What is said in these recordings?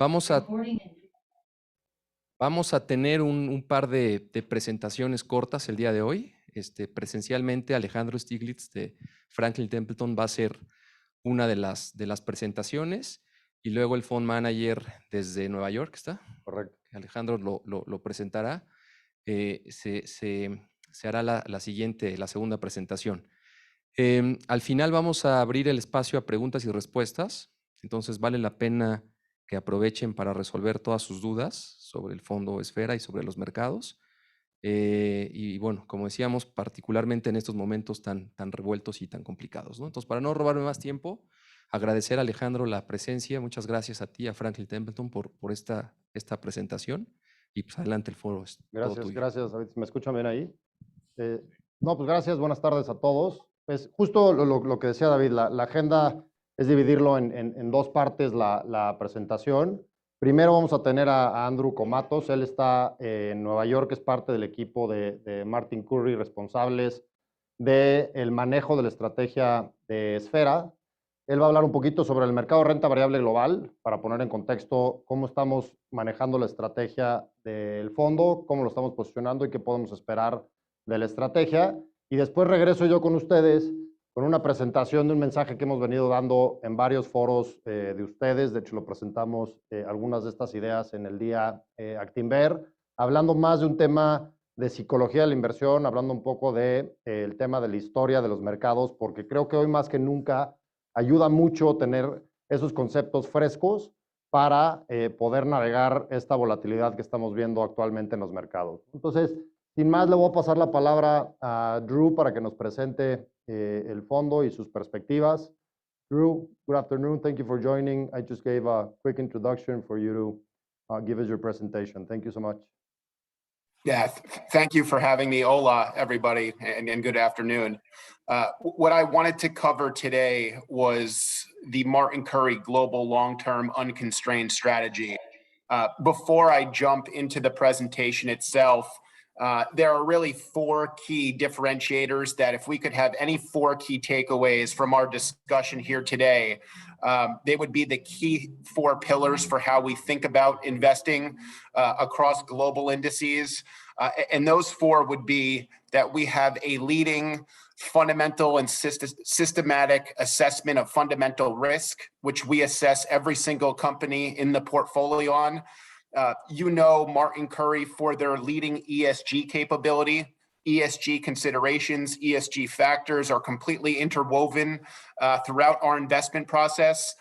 Vamos a tener un par de presentaciones cortas el día de hoy. Presencialmente, Alejandro Stieglitz de Franklin Templeton va a ser una de las presentaciones, y luego el Fund Manager desde Nueva York, ¿está? Correcto. Alejandro lo presentará. Se hará la segunda presentación. Al final vamos a abrir el espacio a preguntas y respuestas, entonces vale la pena que aprovechen para resolver todas sus dudas sobre el Fondo ESFERA y sobre los mercados. Y bueno, como decíamos, particularmente en estos momentos tan revueltos y tan complicados, ¿no? Entonces, para no robarme más tiempo, agradecer a Alejandro la presencia. Muchas gracias a ti, a Franklin Templeton, por esta presentación. Y pues adelante, el foro es todo tuyo. Gracias, David. ¿Me escuchan bien ahí? No, pues gracias, buenas tardes a todos. Pues justo lo que decía David, la agenda es dividirlo en dos partes la presentación. Primero vamos a tener a Andrew Comatos, él está en Nueva York, es parte del equipo de Martin Currie, responsables del manejo de la estrategia de Esfera. Él va a hablar un poquito sobre el mercado de renta variable global, para poner en contexto cómo estamos manejando la estrategia del fondo, cómo lo estamos posicionando y qué podemos esperar de la estrategia. Y después regreso yo con ustedes con una presentación de un mensaje que hemos venido dando en varios foros de ustedes. De hecho, lo presentamos algunas de estas ideas en el día Actinver, hablando más de un tema de psicología de la inversión, hablando un poco de el tema de la historia de los mercados, porque creo que hoy más que nunca ayuda mucho tener esos conceptos frescos para poder navegar esta volatilidad que estamos viendo actualmente en los mercados. Entonces, sin más, le voy a pasar la palabra a Drew para que nos presente el fondo y sus perspectivas. Drew, good afternoon. Thank you for joining. I just gave a quick introduction for you to give us your presentation. Thank you so much. Yeah, thank you for having me. Hola, everybody, and good afternoon. What I wanted to cover today was the Martin Currie Global Long-Term Unconstrained Strategy. Before I jump into the presentation itself, there are really four key differentiators that if we could have any four key takeaways from our discussion here today, they would be the key four pillars for how we think about investing across global indices. And those four would be that we have a leading fundamental and systematic assessment of fundamental risk, which we assess every single company in the portfolio on. You know Martin Currie for their leading ESG capability. ESG considerations, ESG factors are completely interwoven throughout our investment process.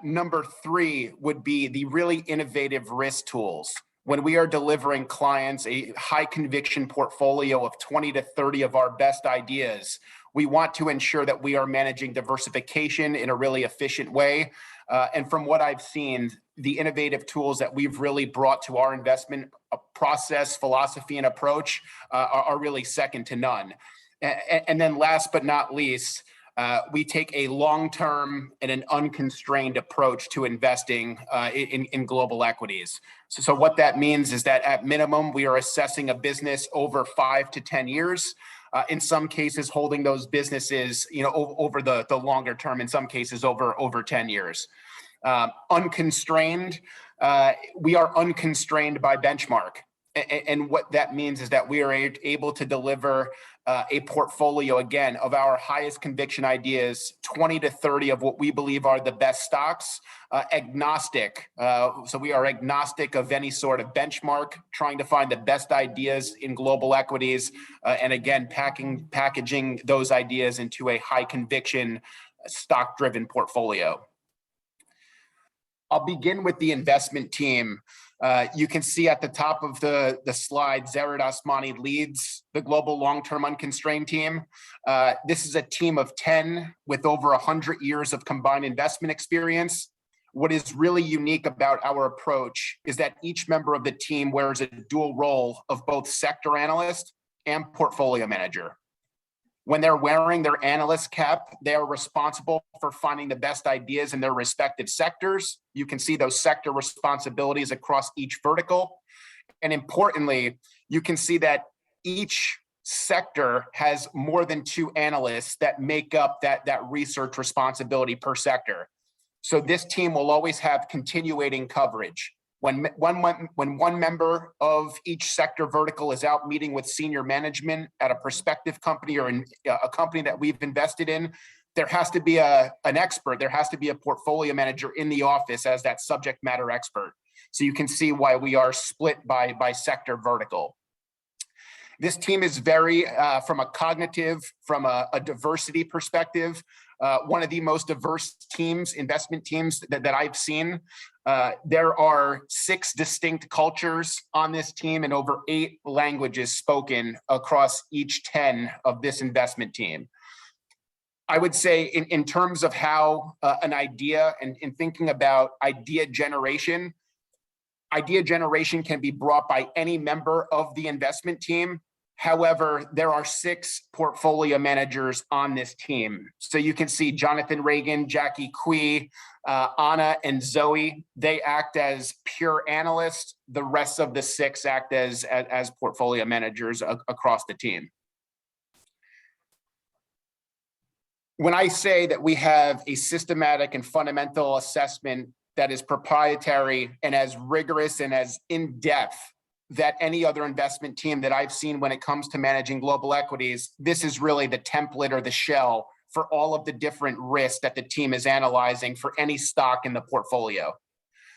Number three would be the really innovative risk tools. When we are delivering clients a high conviction portfolio of 20 to 30 of our best ideas, we want to ensure that we are managing diversification in a really efficient way. And from what I've seen, the innovative tools that we've really brought to our investment process, philosophy, and approach are really second to none. And then last but not least, we take a long-term and an unconstrained approach to investing in global equities. So what that means is that at minimum, we are assessing a business over 5 to 10 years. In some cases, holding those businesses, over the longer term, in some cases over 10 years. Unconstrained, we are unconstrained by benchmark. And what that means is that we are able to deliver a portfolio, again, of our highest conviction ideas, 20 to 30 of what we believe are the best stocks, agnostic. So we are agnostic of any sort of benchmark, trying to find the best ideas in global equities, and again, packaging those ideas into a high conviction, stock-driven portfolio. I'll begin with the investment team. You can see at the top of the slide, Zared Osmani leads the global long-term unconstrained team. This is a team of 10 with over 100 years of combined investment experience. What is really unique about our approach is that each member of the team wears a dual role of both sector analyst and portfolio manager. When they're wearing their analyst cap, they are responsible for finding the best ideas in their respective sectors. You can see those sector responsibilities across each vertical. And importantly, you can see that each sector has more than 2 analysts that make up that research responsibility per sector. So this team will always have continuating coverage. When one member of each sector vertical is out meeting with senior management at a prospective company or in a company that we've invested in, there has to be an expert, there has to be a portfolio manager in the office as that subject matter expert. So you can see why we are split by sector vertical. This team is very, from a cognitive, from a diversity perspective, one of the most diverse teams, investment teams that I've seen. There are 6 distinct cultures on this team and over 8 languages spoken across each 10 of this investment team. I would say in terms of how an idea and in thinking about idea generation can be brought by any member of the investment team. However, there are 6 portfolio managers on this team. So you can see Jonathan Reagan, Jackie Cui, Anna and Zoe, they act as pure analysts. The rest of the 6 act as portfolio managers across the team. When I say that we have a systematic and fundamental assessment that is proprietary and as rigorous and as in-depth that any other investment team that I've seen when it comes to managing global equities, this is really the template or the shell for all of the different risks that the team is analyzing for any stock in the portfolio.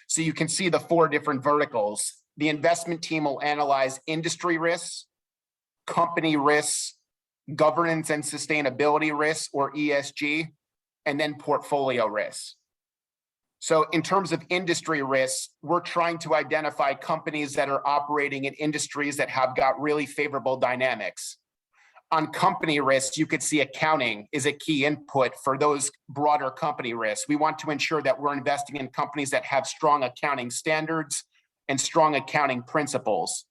So you can see the 4 different verticals. The investment team will analyze industry risks, company risks, governance and sustainability risks, or ESG, and then portfolio risks. So in terms of industry risks, we're trying to identify companies that are operating in industries that have got really favorable dynamics. On company risks, you could see accounting is a key input for those broader company risks. We want to ensure that we're investing in companies that have strong accounting standards and strong accounting principles.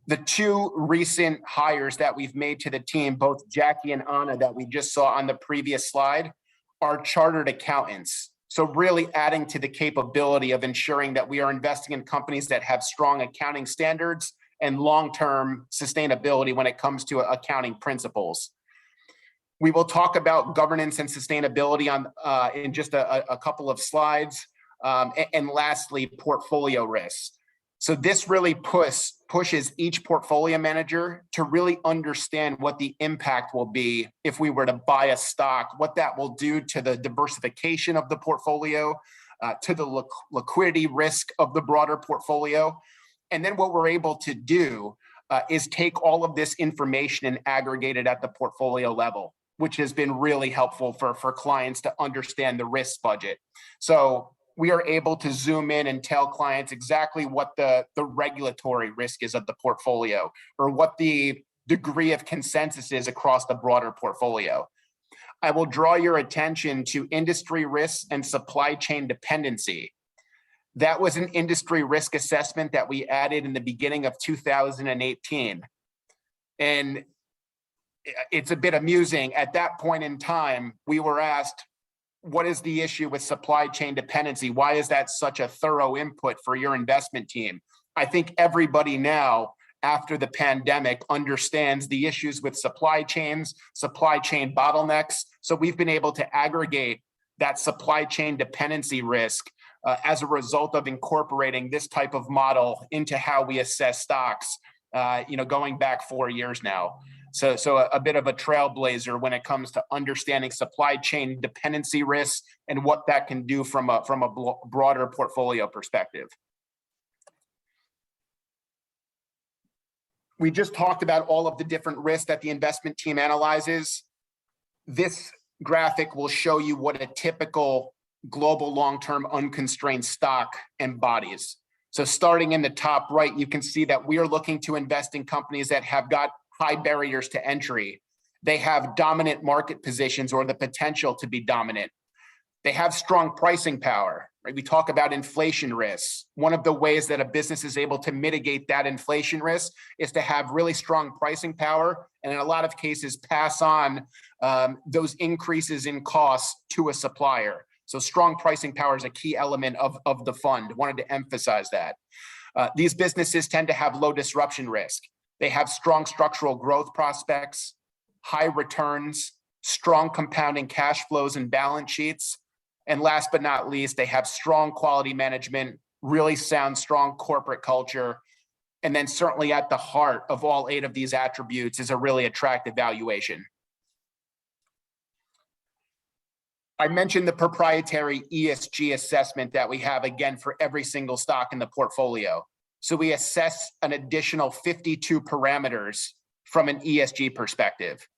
The 2 recent hires that we've made to the team, both Jackie and Anna that we just saw on the previous slide, are chartered accountants. So really adding to the capability of ensuring that we are investing in companies that have strong accounting standards and long-term sustainability when it comes to accounting principles. We will talk about governance and sustainability in just a couple of slides. And lastly, portfolio risks. So this really pushes each portfolio manager to really understand what the impact will be if we were to buy a stock, what that will do to the diversification of the portfolio, to the liquidity risk of the broader portfolio. And then what we're able to do is take all of this information and aggregate it at the portfolio level, which has been really helpful for clients to understand the risk budget. So we are able to zoom in and tell clients exactly what the regulatory risk is of the portfolio or what the degree of consensus is across the broader portfolio. I will draw your attention to industry risks and supply chain dependency. That was an industry risk assessment that we added in the beginning of 2018. And it's a bit amusing. At that point in time, we were asked, what is the issue with supply chain dependency? Why is that such a thorough input for your investment team? I think everybody now, after the pandemic, understands the issues with supply chains, supply chain bottlenecks. So we've been able to aggregate that supply chain dependency risk as a result of incorporating this type of model into how we assess stocks, going back 4 years now. So a bit of a trailblazer when it comes to understanding supply chain dependency risks and what that can do from a broader portfolio perspective. We just talked about all of the different risks that the investment team analyzes. This graphic will show you what a typical global long-term unconstrained stock embodies. So starting in the top right, you can see that we are looking to invest in companies that have got high barriers to entry. They have dominant market positions or the potential to be dominant. They have strong pricing power, right? We talk about inflation risks. One of the ways that a business is able to mitigate that inflation risk is to have really strong pricing power, and in a lot of cases pass on those increases in costs to a supplier. So strong pricing power is a key element of the fund. Wanted to emphasize that. These businesses tend to have low disruption risk. They have strong structural growth prospects, high returns, strong compounding cash flows and balance sheets, And last but not least, they have strong quality management, really sound, strong corporate culture. And then certainly at the heart of all 8 of these attributes is a really attractive valuation. I mentioned the proprietary ESG assessment that we have, again, for every single stock in the portfolio. So we assess an additional 52 parameters from an ESG perspective.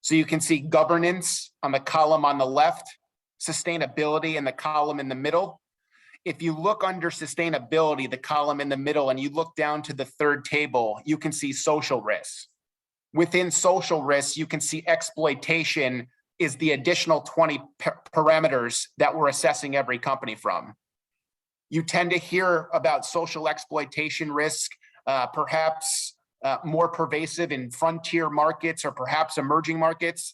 So you can see governance on the column on the left, sustainability in the column in the middle. If you look under sustainability, the column in the middle, and you look down to the third table, you can see social risks. Within social risks, you can see exploitation is the additional 20 parameters that we're assessing every company from. You tend to hear about social exploitation risk, perhaps more pervasive in frontier markets or perhaps emerging markets.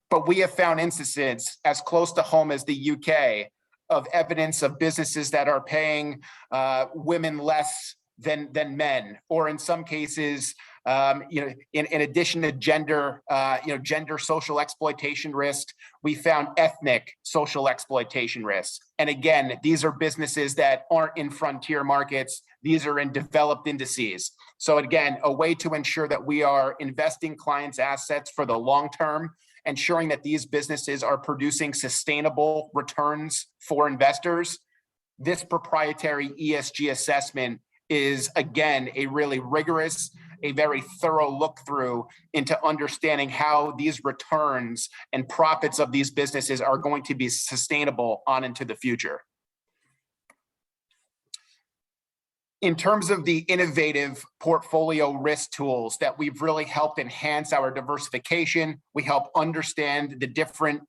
But we have found instances as close to home as the UK of evidence of businesses that are paying women less than men, or in some cases, in addition to gender, gender social exploitation risk, we found ethnic social exploitation risk. And again, these are businesses that aren't in frontier markets. These are in developed indices. So again, a way to ensure that we are investing clients' assets for the long term, ensuring that these businesses are producing sustainable returns for investors. This proprietary ESG assessment is, again, a really rigorous, a very thorough look through into understanding how these returns and profits of these businesses are going to be sustainable on into the future. In terms of the innovative portfolio risk tools that we've really helped enhance our diversification, we help understand the different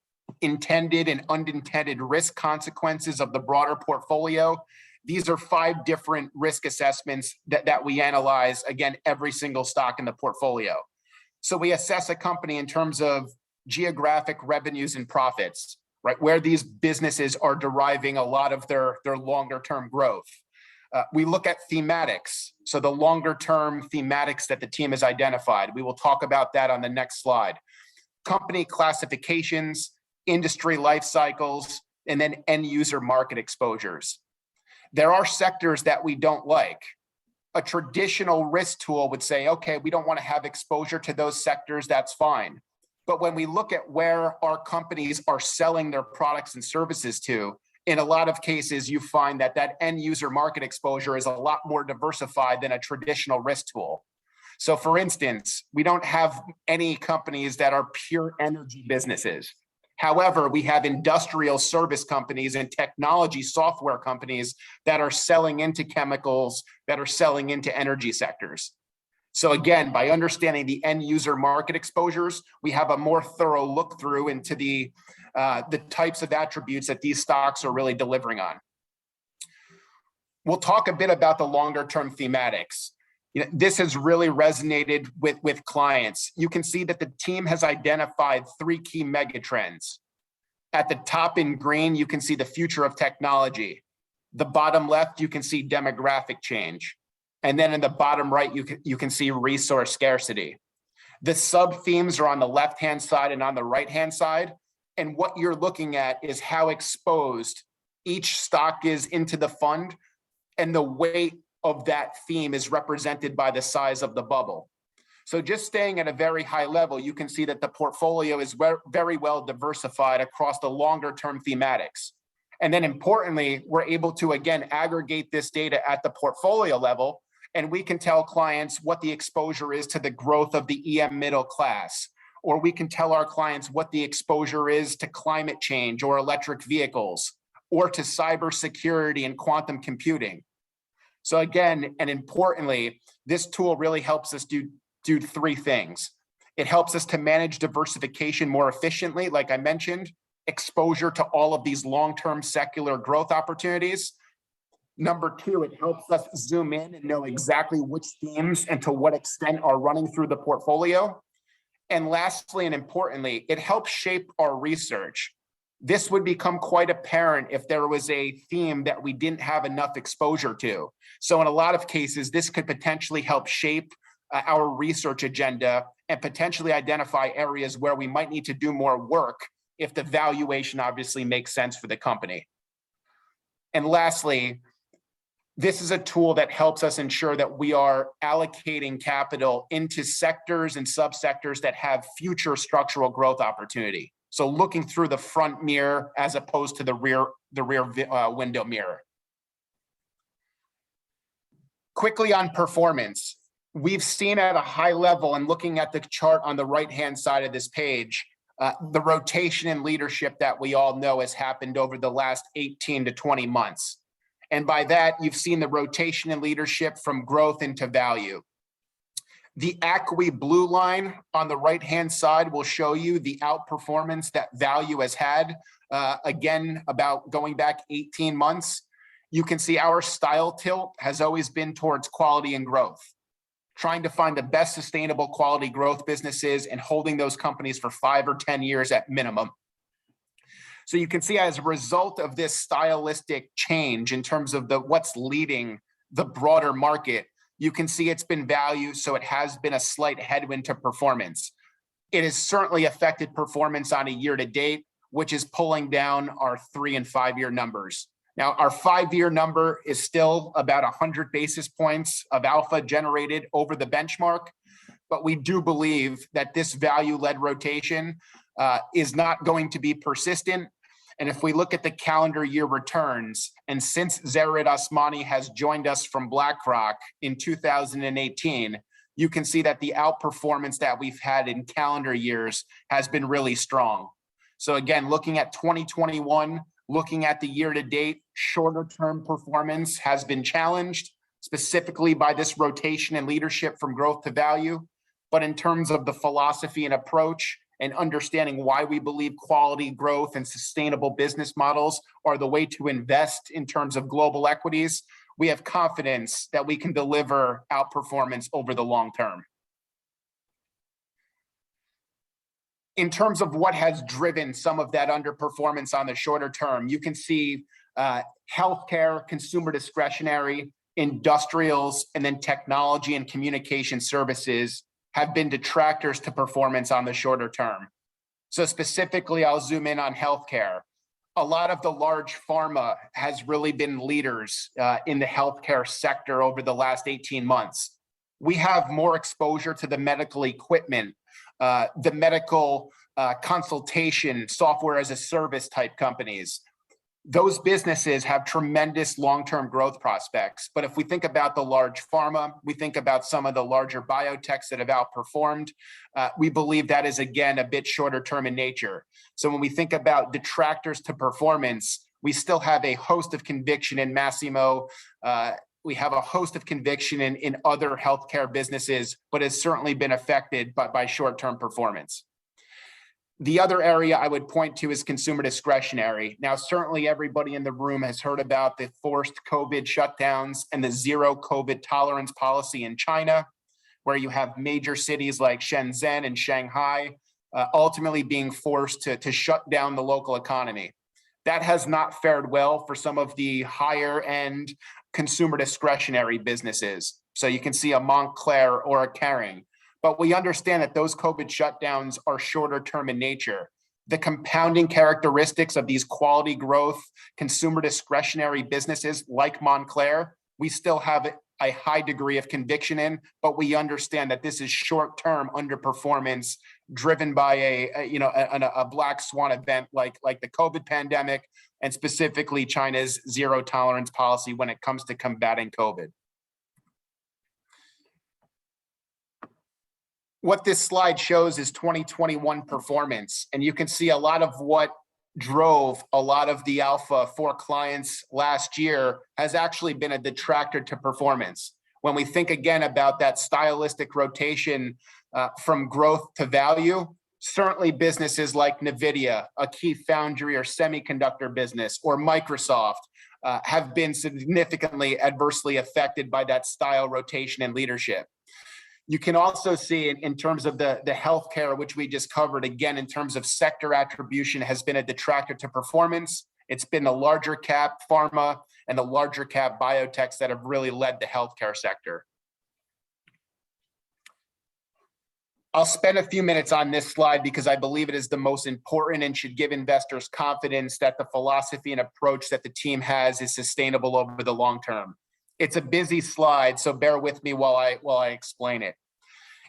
intended and unintended risk consequences of the broader portfolio. These are 5 different risk assessments that we analyze, again, every single stock in the portfolio. So we assess a company in terms of geographic revenues and profits, right? Where these businesses are deriving a lot of their longer term growth. We look at thematics, so the longer term thematics that the team has identified. We will talk about that on the next slide. Company classifications, industry life cycles, and then end user market exposures. There are sectors that we don't like. A traditional risk tool would say, okay, we don't want to have exposure to those sectors, that's fine. But when we look at where our companies are selling their products and services to, in a lot of cases, you find that that end user market exposure is a lot more diversified than a traditional risk tool. So for instance, we don't have any companies that are pure energy businesses. However, we have industrial service companies and technology software companies that are selling into chemicals, that are selling into energy sectors. So again, by understanding the end user market exposures, we have a more thorough look through into the types of attributes that these stocks are really delivering on. We'll talk a bit about the longer term thematics. This has really resonated with clients. You can see that the team has identified 3 key megatrends. At the top in green, you can see the future of technology. The bottom left, you can see demographic change. And then in the bottom right, you can see resource scarcity. The sub-themes are on the left-hand side and on the right-hand side. And what you're looking at is how exposed each stock is into the fund, and the weight of that theme is represented by the size of the bubble. So just staying at a very high level, you can see that the portfolio is very well diversified across the longer term thematics. And then importantly, we're able to, again, aggregate this data at the portfolio level, and we can tell clients what the exposure is to the growth of the EM middle class, or we can tell our clients what the exposure is to climate change or electric vehicles, or to cybersecurity and quantum computing. So again, and importantly, this tool really helps us do 3 things. It helps us to manage diversification more efficiently, like I mentioned, exposure to all of these long-term secular growth opportunities. Number 2, it helps us zoom in and know exactly which themes and to what extent are running through the portfolio. And lastly, and importantly, it helps shape our research. This would become quite apparent if there was a theme that we didn't have enough exposure to. So in a lot of cases, this could potentially help shape our research agenda and potentially identify areas where we might need to do more work if the valuation obviously makes sense for the company. And lastly, this is a tool that helps us ensure that we are allocating capital into sectors and subsectors that have future structural growth opportunity. So looking through the front mirror as opposed to the rear window mirror. Quickly on performance, we've seen at a high level, and looking at the chart on the right-hand side of this page, the rotation in leadership that we all know has happened over the last 18 to 20 months. And by that, you've seen the rotation in leadership from growth into value. The ACWI blue line on the right-hand side will show you the outperformance that value has had, again, about going back 18 months. You can see our style tilt has always been towards quality and growth, trying to find the best sustainable quality growth businesses and holding those companies for 5 or 10 years at minimum. So you can see as a result of this stylistic change in terms of what's leading the broader market, you can see it's been value, so it has been a slight headwind to performance. It has certainly affected performance on a year to date, which is pulling down our 3 and 5 year numbers. Now, our 5-year number is still about 100 basis points of alpha generated over the benchmark, but we do believe that this value-led rotation is not going to be persistent. And if we look at the calendar year returns, and since Zared Osmani has joined us from BlackRock in 2018, you can see that the outperformance that we've had in calendar years has been really strong. So again, looking at 2021, looking at the year-to-date, shorter-term performance has been challenged, specifically by this rotation in leadership from growth to value. But in terms of the philosophy and approach and understanding why we believe quality growth and sustainable business models are the way to invest in terms of global equities, we have confidence that we can deliver outperformance over the long term. In terms of what has driven some of that underperformance on the shorter term, you can see healthcare, consumer discretionary, industrials, and then technology and communication services have been detractors to performance on the shorter term. So specifically, I'll zoom in on healthcare. A lot of the large pharma has really been leaders in the healthcare sector over the last 18 months. We have more exposure to the medical equipment, the medical consultation, software as a service type companies. Those businesses have tremendous long-term growth prospects. But if we think about the large pharma, we think about some of the larger biotechs that have outperformed, we believe that is, again, a bit shorter term in nature. So when we think about detractors to performance, we still have a host of conviction in Massimo. We have a host of conviction in other healthcare businesses, but has certainly been affected by short-term performance. The other area I would point to is consumer discretionary. Now, certainly everybody in the room has heard about the forced COVID shutdowns and the zero COVID tolerance policy in China, where you have major cities like Shenzhen and Shanghai ultimately being forced to shut down the local economy. That has not fared well for some of the higher end consumer discretionary businesses. So you can see a Montclair or a Kering. But we understand that those COVID shutdowns are shorter term in nature. The compounding characteristics of these quality growth, consumer discretionary businesses like Montclair, we still have a high degree of conviction in, but we understand that this is short-term underperformance driven by a black swan event like the COVID pandemic, and specifically China's zero tolerance policy when it comes to combating COVID. What this slide shows is 2021 performance, and you can see a lot of what drove a lot of the alpha for clients last year has actually been a detractor to performance. When we think again about that stylistic rotation from growth to value, certainly businesses like NVIDIA, a key foundry or semiconductor business, or Microsoft have been significantly adversely affected by that style rotation and leadership. You can also see in terms of the healthcare, which we just covered, again, in terms of sector attribution, has been a detractor to performance. It's been the larger cap pharma and the larger cap biotechs that have really led the healthcare sector. I'll spend a few minutes on this slide because I believe it is the most important and should give investors confidence that the philosophy and approach that the team has is sustainable over the long term. It's a busy slide, so bear with me while I explain it.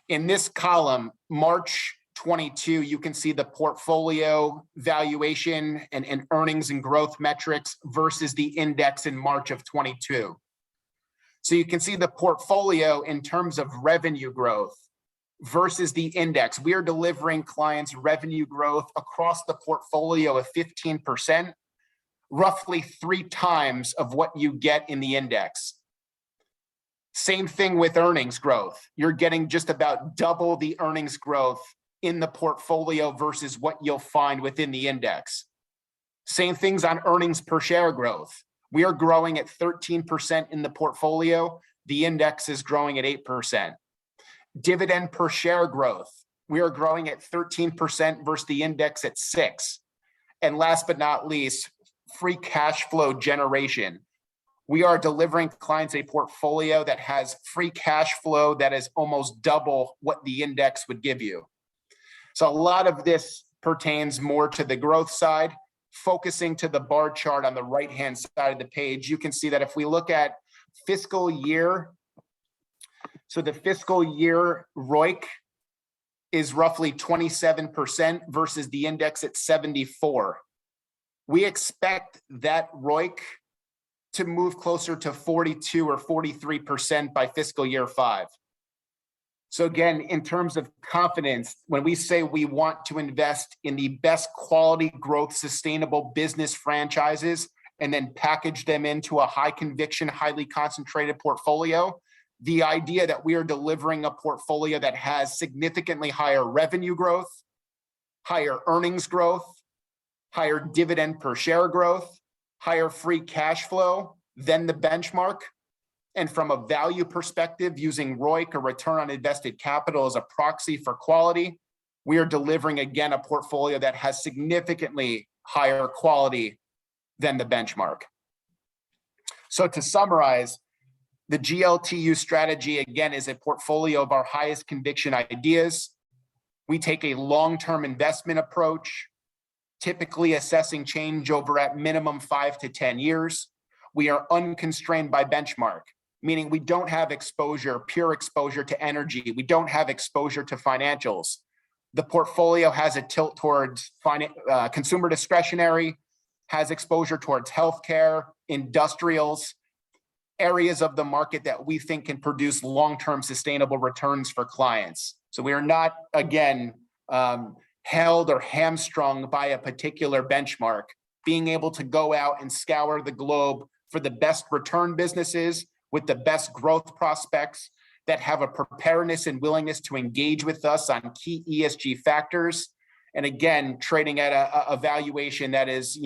In this column, March 22, you can see the portfolio valuation and earnings and growth metrics versus the index in March of 22. So you can see the portfolio in terms of revenue growth versus the index. We are delivering clients revenue growth across the portfolio of 15%, roughly 3 times of what you get in the index. Same thing with earnings growth. You're getting just about double the earnings growth in the portfolio versus what you'll find within the index. Same things on earnings per share growth. We are growing at 13% in the portfolio. The index is growing at 8%. Dividend per share growth. We are growing at 13% versus the index at 6%. And last but not least, free cash flow generation. We are delivering clients a portfolio that has free cash flow that is almost double what the index would give you. So a lot of this pertains more to the growth side. Focusing to the bar chart on the right-hand side of the page, you can see that if we look at fiscal year, so the fiscal year ROIC is roughly 27% versus the index at 74. We expect that ROIC to move closer to 42 or 43% by fiscal year 5. So again, in terms of confidence, when we say we want to invest in the best quality growth, sustainable business franchises, and then package them into a high conviction, highly concentrated portfolio, the idea that we are delivering a portfolio that has significantly higher revenue growth, higher earnings growth, higher dividend per share growth, higher free cash flow than the benchmark. And from a value perspective, using ROIC, or return on invested capital, as a proxy for quality, we are delivering, again, a portfolio that has significantly higher quality than the benchmark. So to summarize, the GLTU strategy, again, is a portfolio of our highest conviction ideas. We take a long-term investment approach, typically assessing change over at minimum 5 to 10 years. We are unconstrained by benchmark, meaning we don't have exposure, pure exposure to energy. We don't have exposure to financials. The portfolio has a tilt towards consumer discretionary, has exposure towards healthcare, industrials, areas of the market that we think can produce long-term sustainable returns for clients. So we are not, again, held or hamstrung by a particular benchmark. Being able to go out and scour the globe for the best return businesses with the best growth prospects that have a preparedness and willingness to engage with us on key ESG factors. And again, trading at a valuation that is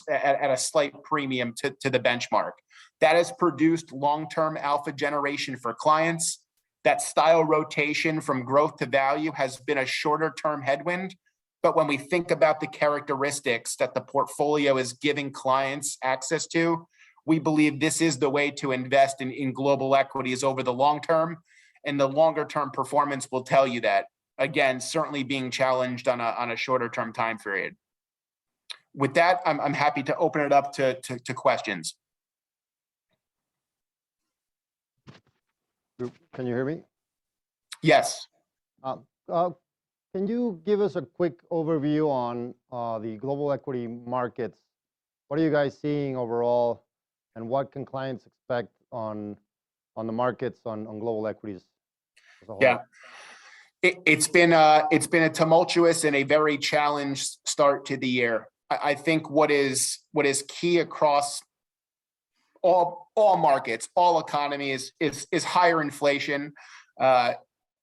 at a slight premium to the benchmark. That has produced long-term alpha generation for clients. That style rotation from growth to value has been a shorter-term headwind. But when we think about the characteristics that the portfolio is giving clients access to, we believe this is the way to invest in global equities over the long term. And the longer term performance will tell you that. Again, certainly being challenged on a shorter term time period. With that, I'm happy to open it up to questions. Can you hear me? Yes. Can you give us a quick overview on the global equity markets? What are you guys seeing overall, and what can clients expect on the markets on global equities as a whole? Yeah, it's been a tumultuous and a very challenged start to the year. I think what is key across all markets, all economies, is higher inflation.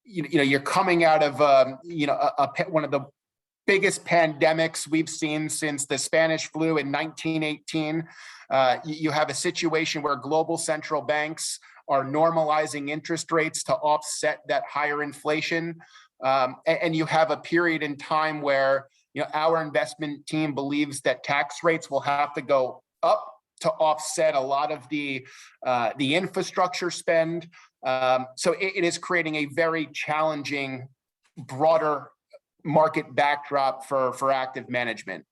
You're coming out of one of the biggest pandemics we've seen since the Spanish flu in 1918. You have a situation where global central banks are normalizing interest rates to offset that higher inflation. And you have a period in time where our investment team believes that tax rates will have to go up to offset a lot of the infrastructure spend. So it is creating a very challenging broader market backdrop for active management.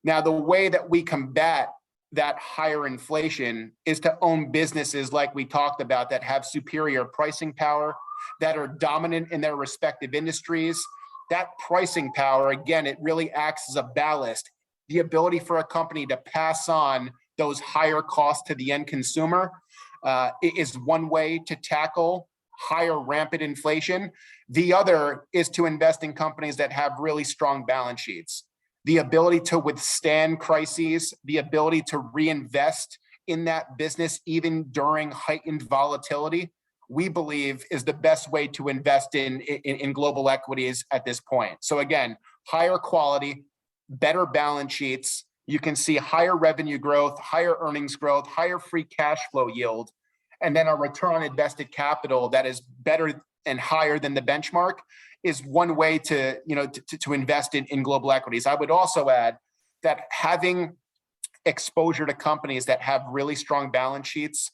Now, the way that we combat that higher inflation is to own businesses like we talked about that have superior pricing power, that are dominant in their respective industries. That pricing power, again, it really acts as a ballast. The ability for a company to pass on those higher costs to the end consumer is one way to tackle higher rampant inflation. The other is to invest in companies that have really strong balance sheets. The ability to withstand crises, the ability to reinvest in that business even during heightened volatility, we believe is the best way to invest in global equities at this point. So again, higher quality, better balance sheets. You can see higher revenue growth, higher earnings growth, higher free cash flow yield, and then a return on invested capital that is better and higher than the benchmark is one way to, to invest in global equities. I would also add that having exposure to companies that have really strong balance sheets,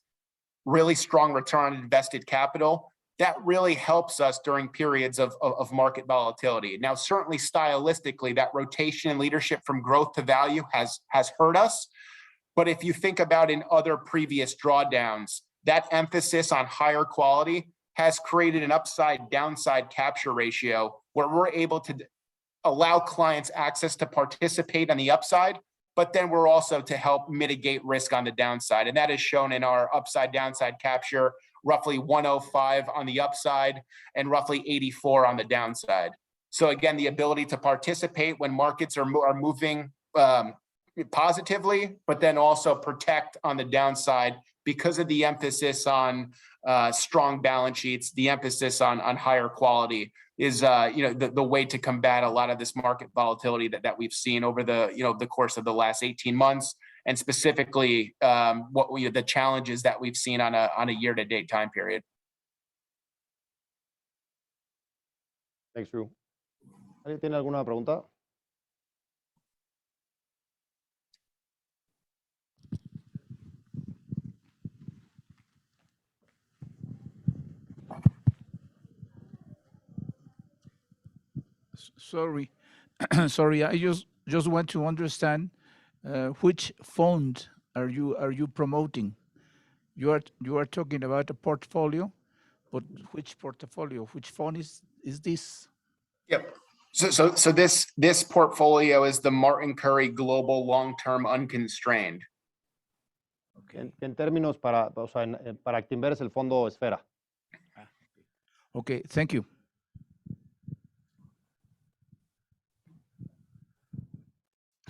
really strong return on invested capital, that really helps us during periods of market volatility. Now, certainly stylistically, that rotation in leadership from growth to value has hurt us. But if you think about in other previous drawdowns, that emphasis on higher quality has created an upside-downside capture ratio where we're able to allow clients access to participate on the upside, but then we're also to help mitigate risk on the downside. And that is shown in our upside-downside capture, roughly 105 on the upside and roughly 84 on the downside. So again, the ability to participate when markets are moving positively, but then also protect on the downside because of the emphasis on strong balance sheets, the emphasis on higher quality is the way to combat a lot of this market volatility that we've seen over the course of the last 18 months, and specifically the challenges that we've seen on a year-to-date time period. Thanks, Drew. ¿Alguien tiene alguna pregunta? Sorry, sorry. I just want to understand which fund are you promoting? You are talking about a portfolio, but which portfolio? Which fund is this? Yep. So this portfolio is the Martin Currie Global Long-Term Unconstrained. Okay. En términos para Actinver es el Fondo ESFERA. Okay, thank you.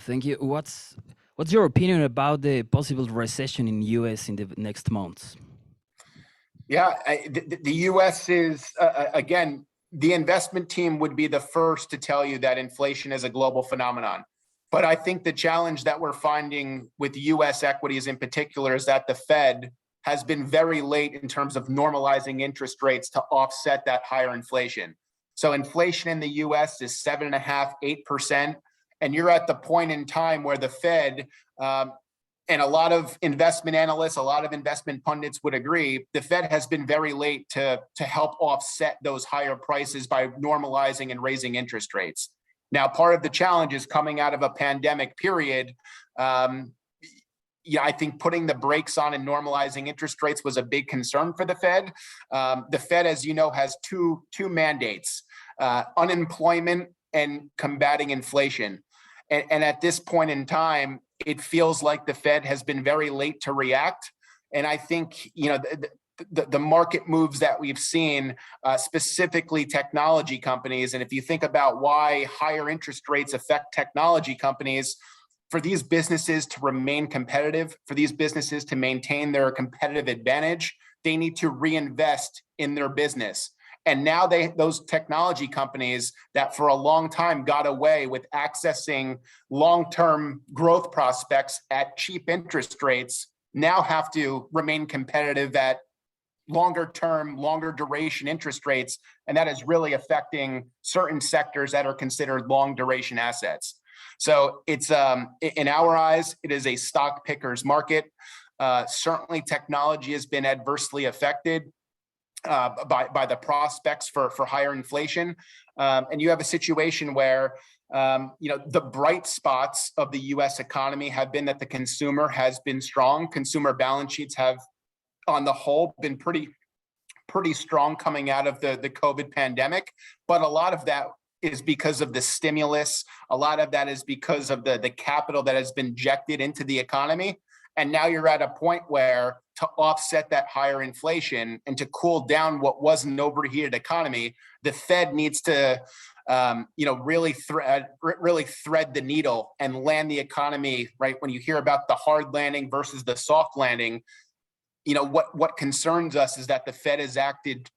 Thank you. What's your opinion about the possible recession in the US in the next months? Yeah, the US is, again, the investment team would be the first to tell you that inflation is a global phenomenon. But I think the challenge that we're finding with US equities in particular is that the Fed has been very late in terms of normalizing interest rates to offset that higher inflation. So inflation in the US is 7.5%, 8%. And you're at the point in time where the Fed, and a lot of investment analysts, a lot of investment pundits would agree, the Fed has been very late to help offset those higher prices by normalizing and raising interest rates. Now, part of the challenge is coming out of a pandemic period. I think putting the brakes on and normalizing interest rates was a big concern for the Fed. The Fed, as you know, has two mandates, unemployment and combating inflation. And at this point in time, it feels like the Fed has been very late to react. And I think, the market moves that we've seen, specifically technology companies, and if you think about why higher interest rates affect technology companies, for these businesses to remain competitive, for these businesses to maintain their competitive advantage, they need to reinvest in their business. And now those technology companies that for a long time got away with accessing long-term growth prospects at cheap interest rates now have to remain competitive at longer term, longer duration interest rates. And that is really affecting certain sectors that are considered long duration assets. So it's, in our eyes, it is a stock picker's market. Certainly technology has been adversely affected. by the prospects for higher inflation. And you have a situation where the bright spots of the U.S. economy have been that the consumer has been strong. Consumer balance sheets have, on the whole, been pretty strong coming out of the COVID pandemic. But a lot of that is because of the stimulus. A lot of that is because of the capital that has been injected into the economy. And now you're at a point where, to offset that higher inflation and to cool down what was an overheated economy, the Fed needs to really thread the needle and land the economy, right? When you hear about the hard landing versus the soft landing, what concerns us is that the Fed has acted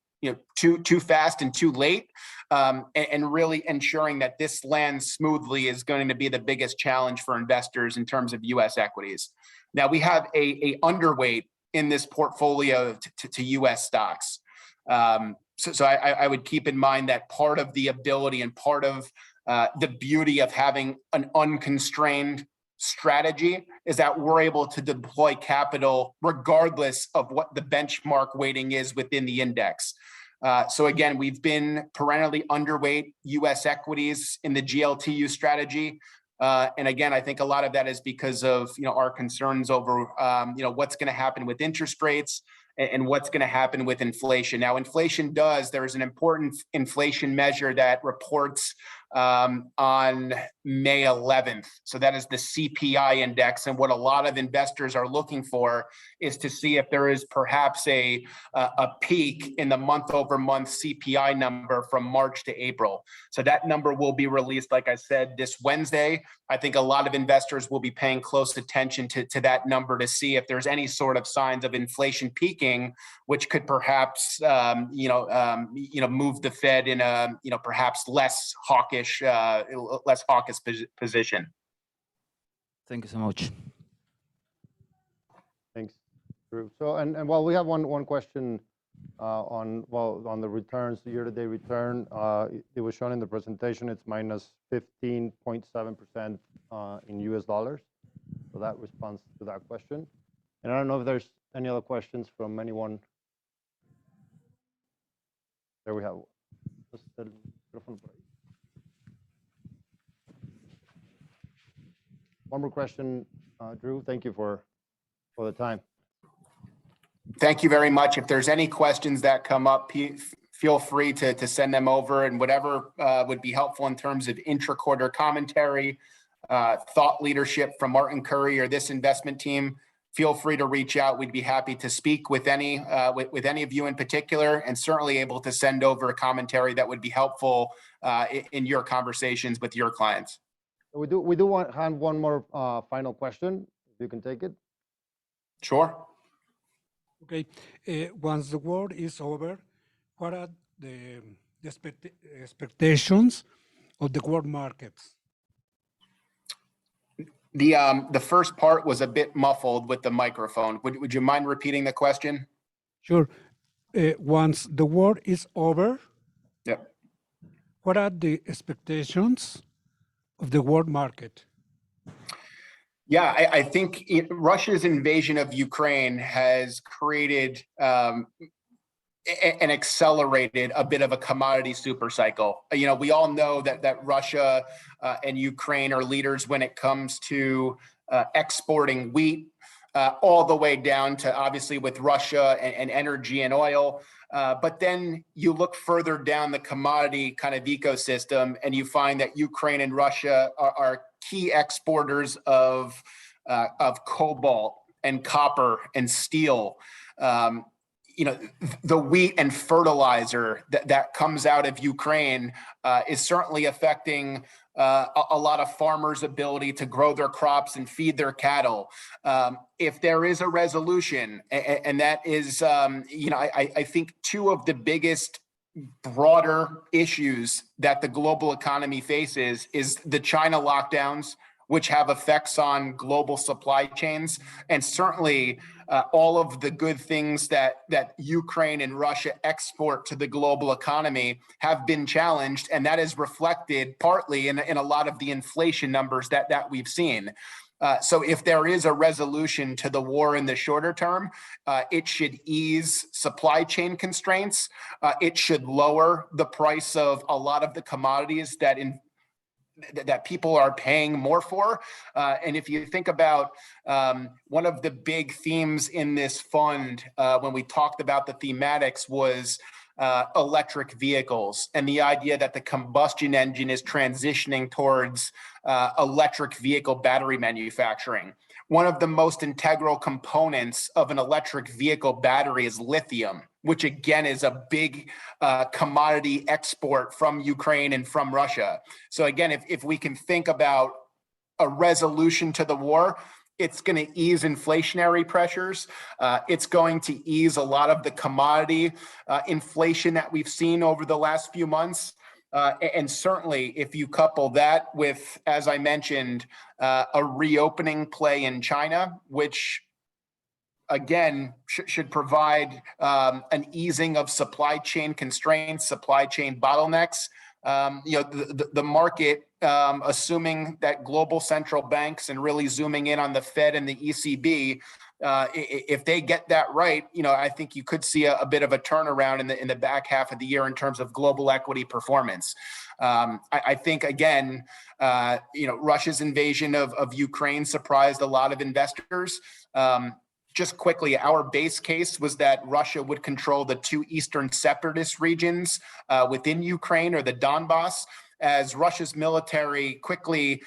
too fast and too late, and really ensuring that this lands smoothly is going to be the biggest challenge for investors in terms of U.S. equities. Now, we have a underweight in this portfolio to U.S. stocks. So I would keep in mind that part of the ability and part of the beauty of having an unconstrained strategy is that we're able to deploy capital regardless of what the benchmark weighting is within the index. So again, we've been perennially underweight U.S. equities in the GLTU strategy. And again, I think a lot of that is because of our concerns over what's going to happen with interest rates and what's going to happen with inflation. Now, there's an important inflation measure that reports on May 11th. So that is the CPI Index. And what a lot of investors are looking for is to see if there is perhaps a peak in the month-over-month CPI number from March to April. So that number will be released, like I said, this Wednesday. I think a lot of investors will be paying close attention to that number to see if there's any sort of signs of inflation peaking, which could perhaps move the Fed in a perhaps less hawkish position. Thank you so much. Thanks, Drew. So, and while we have one question on the returns, the year-to-date return, it was shown in the presentation. It's minus 15.7% in US dollars. So that responds to that question. And I don't know if there's any other questions from anyone. There we have. One more question, Drew. Thank you for the time. Thank you very much. If there's any questions that come up, feel free to send them over, and whatever would be helpful in terms of intra-quarter commentary, thought leadership from Martin Currie or this investment team, feel free to reach out. We'd be happy to speak with any of you in particular, and certainly able to send over a commentary that would be helpful in your conversations with your clients. We do want one more final question, if you can take it. Sure. Okay. Once the war is over, what are the expectations of the world markets? The first part was a bit muffled with the microphone. Would you mind repeating the question? Sure. Once the war is over, yep, what are the expectations of the world market? Yeah, I think Russia's invasion of Ukraine has created and accelerated a bit of a commodity super cycle. We all know that Russia and Ukraine are leaders when it comes to exporting wheat, all the way down to, obviously, with Russia and energy and oil. But then you look further down the commodity kind of ecosystem, and you find that Ukraine and Russia are key exporters of cobalt and copper and steel. The wheat and fertilizer that comes out of Ukraine is certainly affecting a lot of farmers' ability to grow their crops and feed their cattle. If there is a resolution, and that is, I think two of the biggest broader issues that the global economy faces is the China lockdowns, which have effects on global supply chains, and certainly all of the good things that Ukraine and Russia export to the global economy have been challenged, and that is reflected partly in a lot of the inflation numbers that we've seen. So if there is a resolution to the war in the shorter term, it should ease supply chain constraints. It should lower the price of a lot of the commodities that people are paying more for. And if you think about one of the big themes in this fund, when we talked about the thematics, was electric vehicles and the idea that the combustion engine is transitioning towards electric vehicle battery manufacturing. One of the most integral components of an electric vehicle battery is lithium, which again is a big commodity export from Ukraine and from Russia. So again, if we can think about a resolution to the war, it's going to ease inflationary pressures. It's going to ease a lot of the commodity inflation that we've seen over the last few months. And certainly, if you couple that with, as I mentioned, a reopening play in China, which again should provide an easing of supply chain constraints, supply chain bottlenecks. The market, assuming that global central banks and really zooming in on the Fed and the ECB, if they get that right, I think you could see a bit of a turnaround in the back half of the year in terms of global equity performance. I think again, Russia's invasion of Ukraine surprised a lot of investors. Just quickly, our base case was that Russia would control the two eastern separatist regions within Ukraine, or the Donbass. As Russia's military quickly,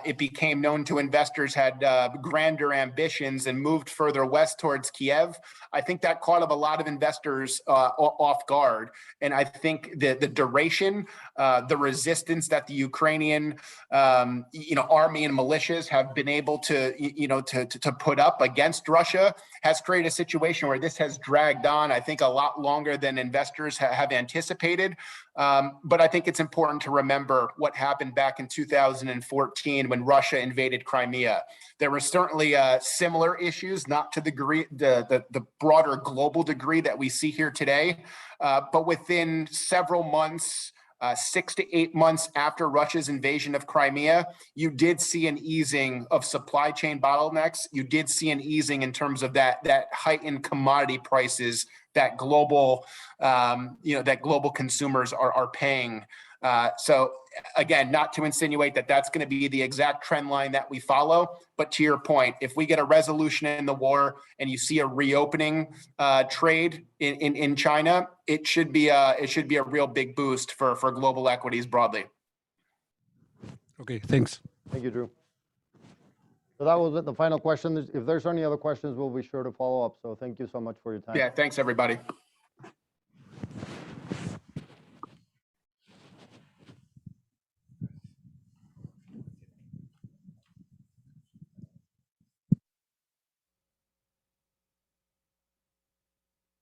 it became known to investors, had grander ambitions and moved further west towards Kiev. I think that caught up a lot of investors off guard. And I think the duration, the resistance that the Ukrainian, army and militias have been able to put up against Russia has created a situation where this has dragged on, I think, a lot longer than investors have anticipated. But I think it's important to remember what happened back in 2014 when Russia invaded Crimea. There were certainly similar issues, not to the broader global degree that we see here today, but within several months, 6 to 8 months after Russia's invasion of Crimea, you did see an easing of supply chain bottlenecks. You did see an easing in terms of that heightened commodity prices that global consumers are paying. So again, not to insinuate that that's going to be the exact trend line that we follow, but to your point, if we get a resolution in the war and you see a reopening trade in China, it should be a real big boost for global equities broadly. Okay, thanks. Thank you, Drew. So that was the final question. If there's any other questions, we'll be sure to follow up. So thank you so much for your time. Yeah, thanks everybody.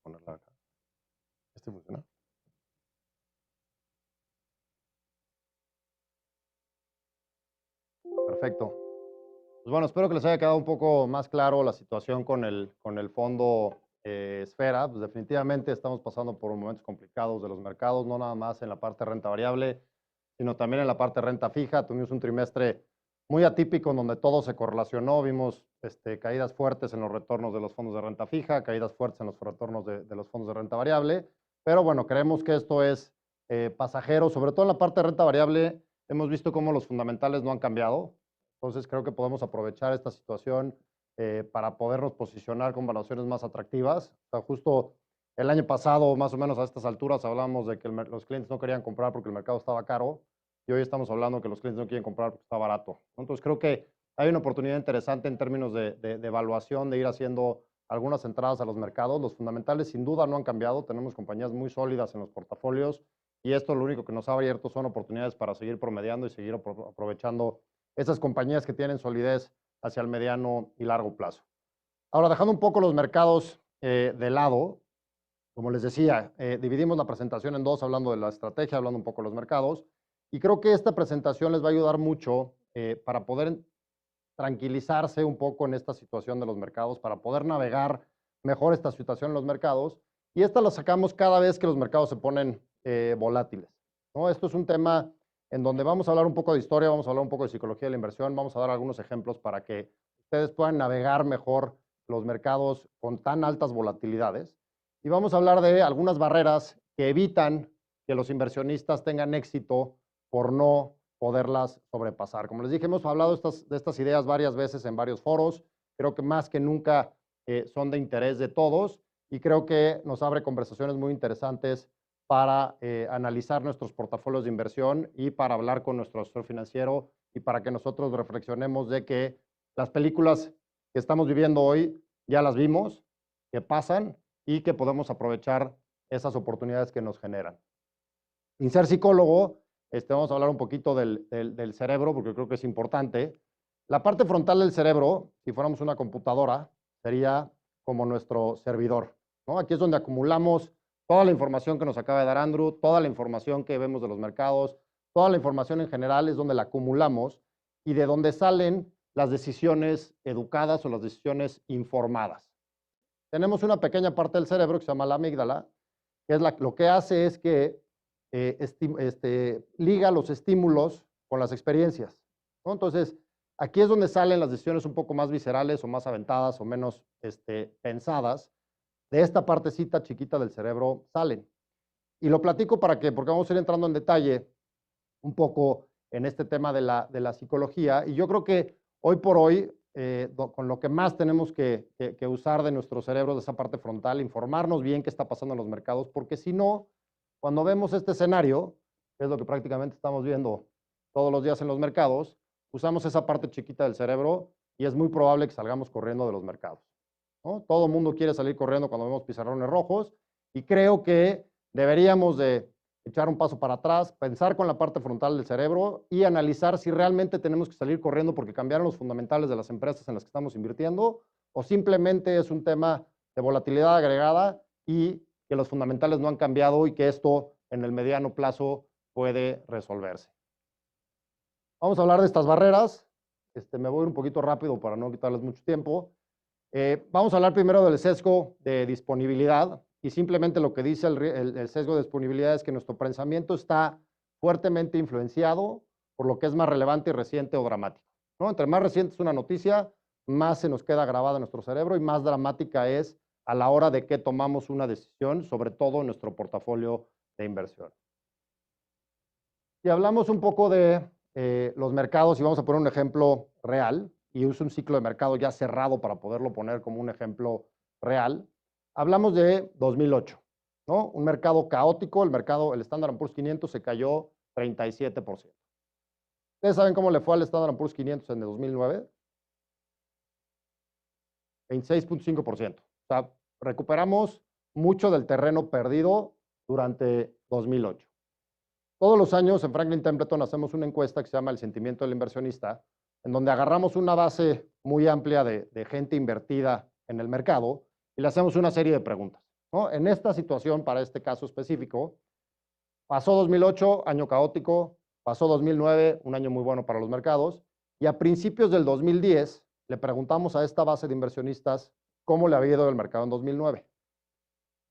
Ponerla acá. ¿Este funciona? Perfecto. Pues bueno, espero que les haya quedado un poco más claro la situación con el fondo ESFERA. Pues definitivamente estamos pasando por momentos complicados de los mercados, no nada más en la parte de renta variable, sino también en la parte de renta fija. Tuvimos un trimestre muy atípico en donde todo se correlacionó. Vimos caídas fuertes en los retornos de los fondos de renta fija, caídas fuertes en los retornos de los fondos de renta variable. Pero bueno, creemos que esto es pasajero. Sobre todo en la parte de renta variable, hemos visto cómo los fundamentales no han cambiado. Entonces creo que podemos aprovechar esta situación para podernos posicionar con valoraciones más atractivas. O sea, justo el año pasado, más o menos a estas alturas, hablábamos de que los clientes no querían comprar porque el mercado estaba caro, y hoy estamos hablando que los clientes no quieren comprar porque está barato. Entonces creo que hay una oportunidad interesante en términos de evaluación, de ir haciendo algunas entradas a los mercados. Los fundamentales sin duda no han cambiado. Tenemos compañías muy sólidas en los portafolios y esto lo único que nos ha abierto son oportunidades para seguir promediando y seguir aprovechando esas compañías que tienen solidez hacia el mediano y largo plazo. Ahora, dejando un poco los mercados de lado, como les decía, dividimos la presentación en dos, hablando de la estrategia, hablando un poco de los mercados, y creo que esta presentación les va a ayudar mucho para poder tranquilizarse un poco en esta situación de los mercados, para poder navegar mejor esta situación en los mercados, y esta la sacamos cada vez que los mercados se ponen volátiles, ¿no? Esto es un tema en donde vamos a hablar un poco de historia, vamos a hablar un poco de psicología de la inversión, vamos a dar algunos ejemplos para que ustedes puedan navegar mejor los mercados con tan altas volatilidades. Y vamos a hablar de algunas barreras que evitan que los inversionistas tengan éxito por no poderlas sobrepasar. Como les dije, hemos hablado de estas ideas varias veces en varios foros. Creo que más que nunca son de interés de todos y creo que nos abre conversaciones muy interesantes para analizar nuestros portafolios de inversión y para hablar con nuestro asesor financiero y para que nosotros reflexionemos de que las películas que estamos viviendo hoy ya las vimos, que pasan y que podemos aprovechar esas oportunidades que nos generan. Sin ser psicólogo, vamos a hablar un poquito del cerebro porque creo que es importante. La parte frontal del cerebro, si fuéramos una computadora, sería como nuestro servidor, ¿no? Aquí es donde acumulamos toda la información que nos acaba de dar Andrew, toda la información que vemos de los mercados, toda la información en general es donde la acumulamos y de donde salen las decisiones educadas o las decisiones informadas. Tenemos una pequeña parte del cerebro que se llama la amígdala, que es lo que hace es que liga los estímulos con las experiencias, ¿no? Entonces, aquí es donde salen las decisiones un poco más viscerales o más aventadas o menos pensadas. De esta partecita chiquita del cerebro salen. Y lo platico porque vamos a ir entrando en detalle un poco en este tema de la psicología. Y yo creo que hoy por hoy, con lo que más tenemos que usar de nuestro cerebro, de esa parte frontal, informarnos bien qué está pasando en los mercados, porque si no, cuando vemos este escenario, que es lo que prácticamente estamos viendo todos los días en los mercados, usamos esa parte chiquita del cerebro y es muy probable que salgamos corriendo de los mercados, ¿no? Todo el mundo quiere salir corriendo cuando vemos pizarrones rojos y creo que deberíamos de echar un paso para atrás, pensar con la parte frontal del cerebro y analizar si realmente tenemos que salir corriendo porque cambiaron los fundamentales de las empresas en las que estamos invirtiendo o simplemente es un tema de volatilidad agregada y que los fundamentales no han cambiado y que esto en el mediano plazo puede resolverse. Vamos a hablar de estas barreras. Me voy un poquito rápido para no quitarles mucho tiempo. Vamos a hablar primero del sesgo de disponibilidad y simplemente lo que dice el sesgo de disponibilidad es que nuestro pensamiento está fuertemente influenciado por lo que es más relevante y reciente o dramático, ¿no? Entre más reciente es una noticia, más se nos queda grabada en nuestro cerebro y más dramática es a la hora de que tomamos una decisión, sobre todo en nuestro portafolio de inversión. Si hablamos un poco de los mercados y vamos a poner un ejemplo real, y uso un ciclo de mercado ya cerrado para poderlo poner como un ejemplo real, hablamos de 2008, ¿no? Un mercado caótico, el Standard & Poor's 500 se cayó 37%. ¿Ustedes saben cómo le fue al Standard & Poor's 500 en el 2009? 26.5%. O sea, recuperamos mucho del terreno perdido durante 2008. Todos los años en Franklin Templeton hacemos una encuesta que se llama el sentimiento del inversionista, en donde agarramos una base muy amplia de gente invertida en el mercado y le hacemos una serie de preguntas, ¿no? En esta situación, para este caso específico, pasó 2008, año caótico, pasó 2009, un año muy bueno para los mercados, y a principios del 2010 le preguntamos a esta base de inversionistas cómo le había ido el mercado en 2009.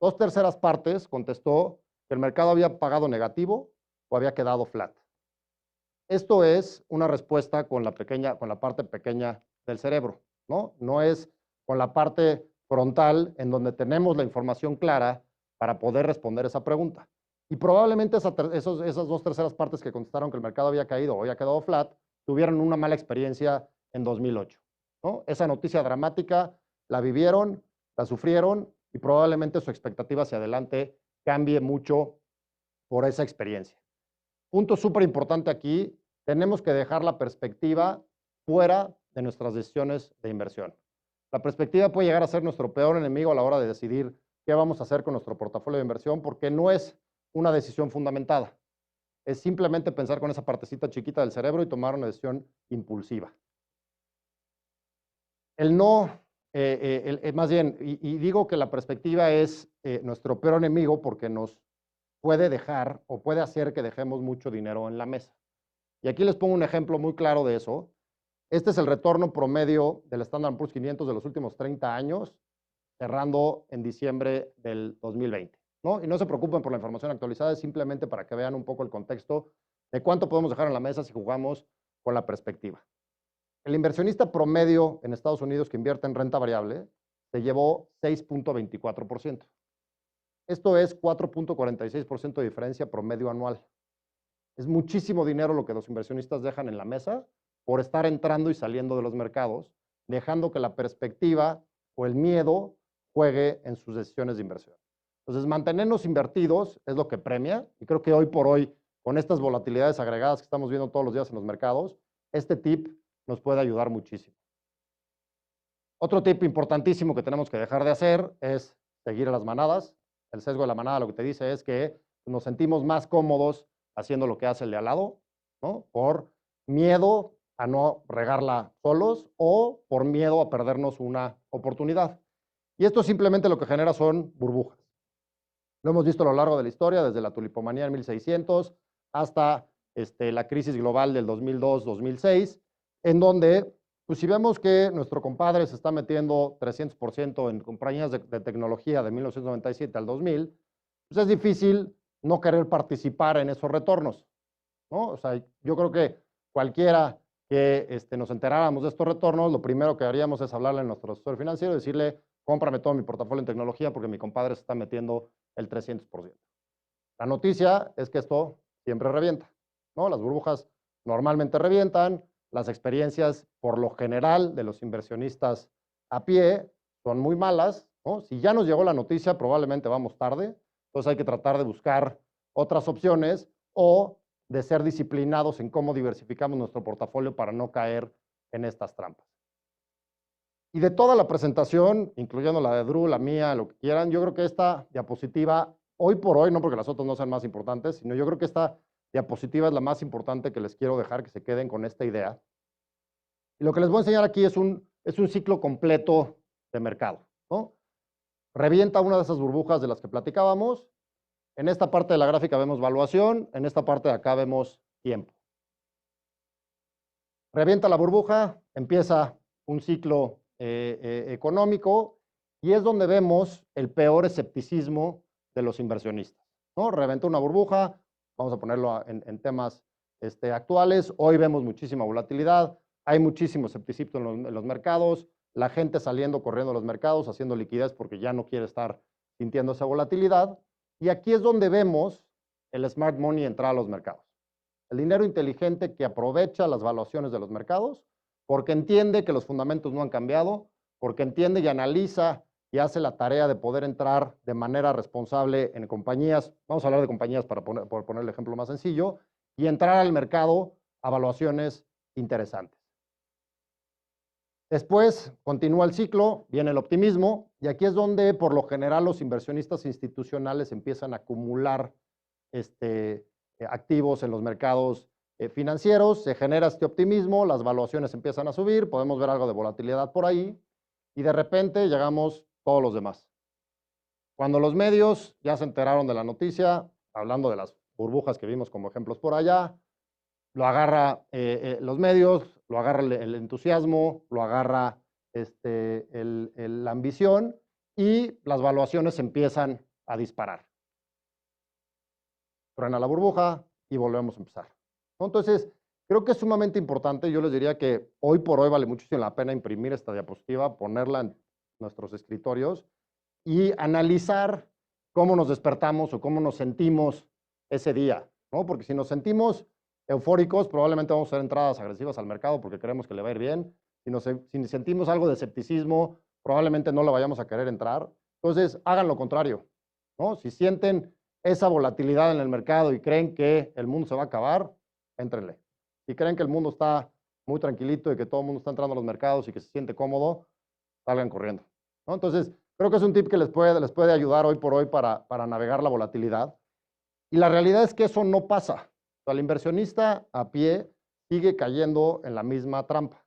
2/3 partes contestó que el mercado había pagado negativo o había quedado flat. Esto es una respuesta con la parte pequeña del cerebro, ¿no? No es con la parte frontal en donde tenemos la información clara para poder responder esa pregunta. Y probablemente esas 2/3 partes que contestaron que el mercado había caído o había quedado flat, tuvieron una mala experiencia en 2008, ¿no? Esa noticia dramática la vivieron, la sufrieron y probablemente su expectativa hacia adelante cambie mucho por esa experiencia. Punto súper importante aquí, tenemos que dejar la perspectiva fuera de nuestras decisiones de inversión. La perspectiva puede llegar a ser nuestro peor enemigo a la hora de decidir qué vamos a hacer con nuestro portafolio de inversión porque no es una decisión fundamentada. Es simplemente pensar con esa partecita chiquita del cerebro y tomar una decisión impulsiva. Más bien, y digo que la perspectiva es nuestro peor enemigo porque nos puede dejar o puede hacer que dejemos mucho dinero en la mesa. Y aquí les pongo un ejemplo muy claro de eso. Este es el retorno promedio del Standard & Poor's 500 de los últimos 30 años, cerrando en diciembre del 2020, ¿no? Y no se preocupen por la información actualizada, es simplemente para que vean un poco el contexto de cuánto podemos dejar en la mesa si jugamos con la perspectiva. El inversionista promedio en Estados Unidos que invierte en renta variable se llevó 6.24%. Esto es 4.46% de diferencia promedio anual. Es muchísimo dinero lo que los inversionistas dejan en la mesa por estar entrando y saliendo de los mercados, dejando que la perspectiva o el miedo juegue en sus decisiones de inversión. Entonces, mantenernos invertidos es lo que premia, y creo que hoy por hoy, con estas volatilidades agregadas que estamos viendo todos los días en los mercados, este tip nos puede ayudar muchísimo. Otro tip importantísimo que tenemos que dejar de hacer es seguir a las manadas. El sesgo de la manada lo que te dice es que nos sentimos más cómodos haciendo lo que hace el de al lado, ¿no? Por miedo a no regarla solos o por miedo a perdernos una oportunidad. Y esto simplemente lo que genera son burbujas. Lo hemos visto a lo largo de la historia, desde la tulipomanía en 1600 hasta la crisis global del 2002-2006, en donde, pues si vemos que nuestro compadre se está metiendo 300% en compañías de tecnología de 1997 al 2000, pues es difícil no querer participar en esos retornos, ¿no? O sea, yo creo que cualquiera que nos enteráramos de estos retornos, lo primero que haríamos es hablarle a nuestro asesor financiero y decirle, cómprame todo mi portafolio en tecnología porque mi compadre se está metiendo el 300%. La noticia es que esto siempre revienta, ¿no? Las burbujas normalmente revientan, las experiencias por lo general de los inversionistas a pie son muy malas, ¿no? Si ya nos llegó la noticia, probablemente vamos tarde, entonces hay que tratar de buscar otras opciones o de ser disciplinados en cómo diversificamos nuestro portafolio para no caer en estas trampas. Y de toda la presentación, incluyendo la de Drew, la mía, lo que quieran, yo creo que esta diapositiva, hoy por hoy, no porque las otras no sean más importantes, sino yo creo que esta diapositiva es la más importante que les quiero dejar, que se queden con esta idea. Y lo que les voy a enseñar aquí es un ciclo completo de mercado, ¿no? Revienta una de esas burbujas de las que platicábamos. En esta parte de la gráfica vemos valuación, en esta parte de acá vemos tiempo. Revienta la burbuja, empieza un ciclo económico y es donde vemos el peor escepticismo de los inversionistas, ¿no? Reventó una burbuja, vamos a ponerlo en temas actuales, hoy vemos muchísima volatilidad, hay muchísimo escepticismo en los mercados, la gente saliendo, corriendo a los mercados, haciendo liquidez porque ya no quiere estar sintiendo esa volatilidad. Y aquí es donde vemos el smart money entrar a los mercados. El dinero inteligente que aprovecha las valuaciones de los mercados porque entiende que los fundamentos no han cambiado, porque entiende y analiza y hace la tarea de poder entrar de manera responsable en compañías, vamos a hablar de compañías por poner el ejemplo más sencillo, y entrar al mercado a valuaciones interesantes. Después continúa el ciclo, viene el optimismo, y aquí es donde por lo general los inversionistas institucionales empiezan a acumular activos en los mercados financieros, se genera este optimismo, las valuaciones empiezan a subir, podemos ver algo de volatilidad por ahí, y de repente llegamos todos los demás. Cuando los medios ya se enteraron de la noticia, hablando de las burbujas que vimos como ejemplos por allá, lo agarra los medios, lo agarra el entusiasmo, lo agarra la ambición y las valuaciones empiezan a disparar. Truena la burbuja y volvemos a empezar, ¿no? Entonces, creo que es sumamente importante. Yo les diría que hoy por hoy vale muchísimo la pena imprimir esta diapositiva, ponerla en nuestros escritorios y analizar cómo nos despertamos o cómo nos sentimos ese día, ¿no? Porque si nos sentimos eufóricos, probablemente vamos a hacer entradas agresivas al mercado porque creemos que le va a ir bien. Si sentimos algo de escepticismo, probablemente no le vayamos a querer entrar. Entonces, hagan lo contrario, ¿no? Si sienten esa volatilidad en el mercado y creen que el mundo se va a acabar, éntrenle. Si creen que el mundo está muy tranquilito y que todo el mundo está entrando a los mercados y que se siente cómodo, salgan corriendo, ¿no? Entonces, creo que es un tip que les puede ayudar hoy por hoy para navegar la volatilidad. Y la realidad es que eso no pasa. O sea, el inversionista a pie sigue cayendo en la misma trampa.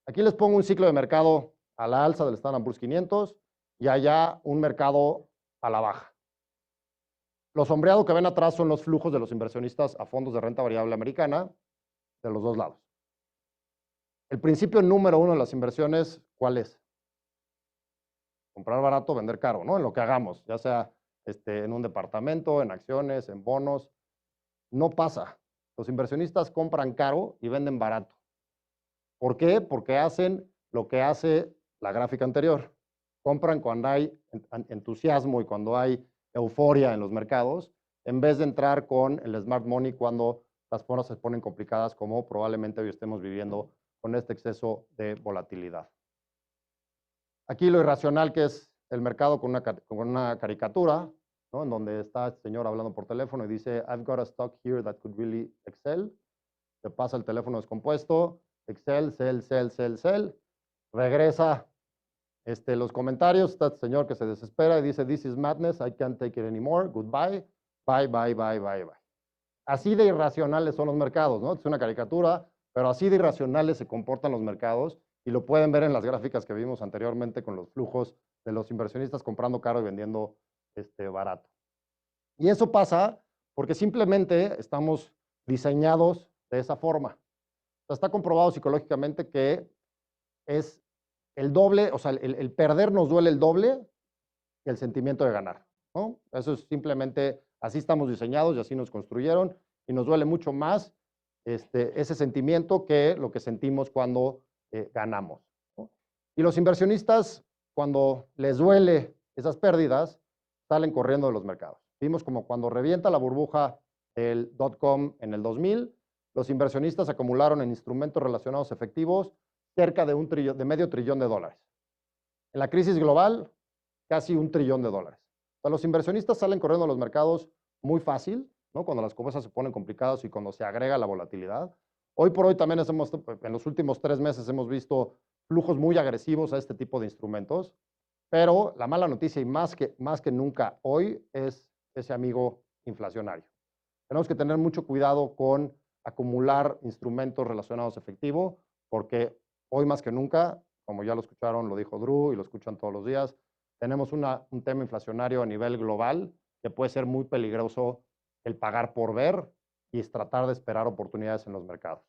Aquí les pongo un ciclo de mercado a la alza del Standard & Poor's 500 y allá un mercado a la baja. Lo sombreado que ven atrás son los flujos de los inversionistas a fondos de renta variable americana de los dos lados. El principio número uno de las inversiones, ¿cuál es? Comprar barato, vender caro, ¿no? En lo que hagamos, ya sea en un departamento, en acciones, en bonos. No pasa. Los inversionistas compran caro y venden barato. ¿Por qué? Porque hacen lo que hace la gráfica anterior. Compran cuando hay entusiasmo y cuando hay euforia en los mercados, en vez de entrar con el smart money cuando las cosas se ponen complicadas, como probablemente hoy estemos viviendo con este exceso de volatilidad. Aquí lo irracional que es el mercado con una caricatura, ¿no? En donde está el señor hablando por teléfono y dice, I've got a stock here that could really excel. Se pasa el teléfono descompuesto, Excel, sell. Regresa los comentarios, está el señor que se desespera y dice, this is madness, I can't take it anymore, goodbye, bye. Así de irracionales son los mercados, ¿no? Es una caricatura, pero así de irracionales se comportan los mercados y lo pueden ver en las gráficas que vimos anteriormente con los flujos de los inversionistas comprando caro y vendiendo barato. Y eso pasa porque simplemente estamos diseñados de esa forma. O sea, está comprobado psicológicamente que es el doble, o sea, el perder nos duele el doble que el sentimiento de ganar, ¿no? Eso es simplemente, así estamos diseñados y así nos construyeron y nos duele mucho más ese sentimiento que lo que sentimos cuando ganamos, ¿no? Y los inversionistas, cuando les duele esas pérdidas, salen corriendo de los mercados. Vimos como cuando revienta la burbuja del .com en el 2000, los inversionistas acumularon en instrumentos relacionados efectivos cerca de medio trillón de dólares. En la crisis global, casi $1 trillón. O sea, los inversionistas salen corriendo a los mercados muy fácil, ¿no? Cuando las cosas se ponen complicadas y cuando se agrega la volatilidad. Hoy por hoy también en los últimos 3 meses hemos visto flujos muy agresivos a este tipo de instrumentos, pero la mala noticia y más que nunca hoy es ese amigo inflacionario. Tenemos que tener mucho cuidado con acumular instrumentos relacionados a efectivo, porque hoy más que nunca, como ya lo escucharon, lo dijo Drew y lo escuchan todos los días, tenemos un tema inflacionario a nivel global que puede ser muy peligroso el pagar por ver y es tratar de esperar oportunidades en los mercados.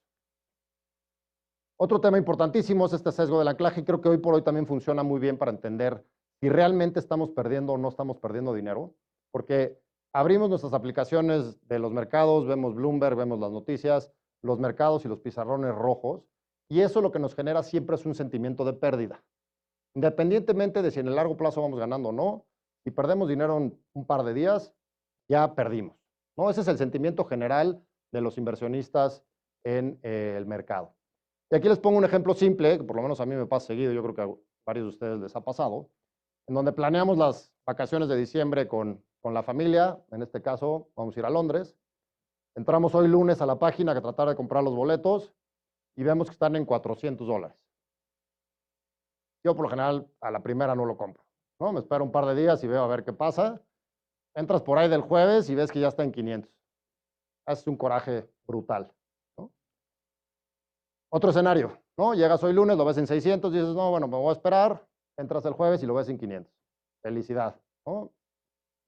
Otro tema importantísimo es este sesgo del anclaje y creo que hoy por hoy también funciona muy bien para entender si realmente estamos perdiendo o no estamos perdiendo dinero, porque abrimos nuestras aplicaciones de los mercados, vemos Bloomberg, vemos las noticias, los mercados y los pizarrones rojos, y eso lo que nos genera siempre es un sentimiento de pérdida. Independientemente de si en el largo plazo vamos ganando o no, si perdemos dinero en un par de días, ya perdimos, ¿no? Ese es el sentimiento general de los inversionistas en el mercado. Y aquí les pongo un ejemplo simple, que por lo menos a mí me pasa seguido, yo creo que a varios de ustedes les ha pasado, en donde planeamos las vacaciones de diciembre con la familia, en este caso vamos a ir a Londres, entramos hoy lunes a la página que tratar de comprar los boletos y vemos que están en $400. Yo por lo general a la primera no lo compro, ¿no? Me espero un par de días y veo a ver qué pasa. Entras por ahí del jueves y ves que ya está en 500. Haces un coraje brutal, ¿no? Otro escenario, ¿no? Llegas hoy lunes, lo ves en 600 y dices, no, bueno, me voy a esperar. Entras el jueves y lo ves en 500. Felicidad, ¿no?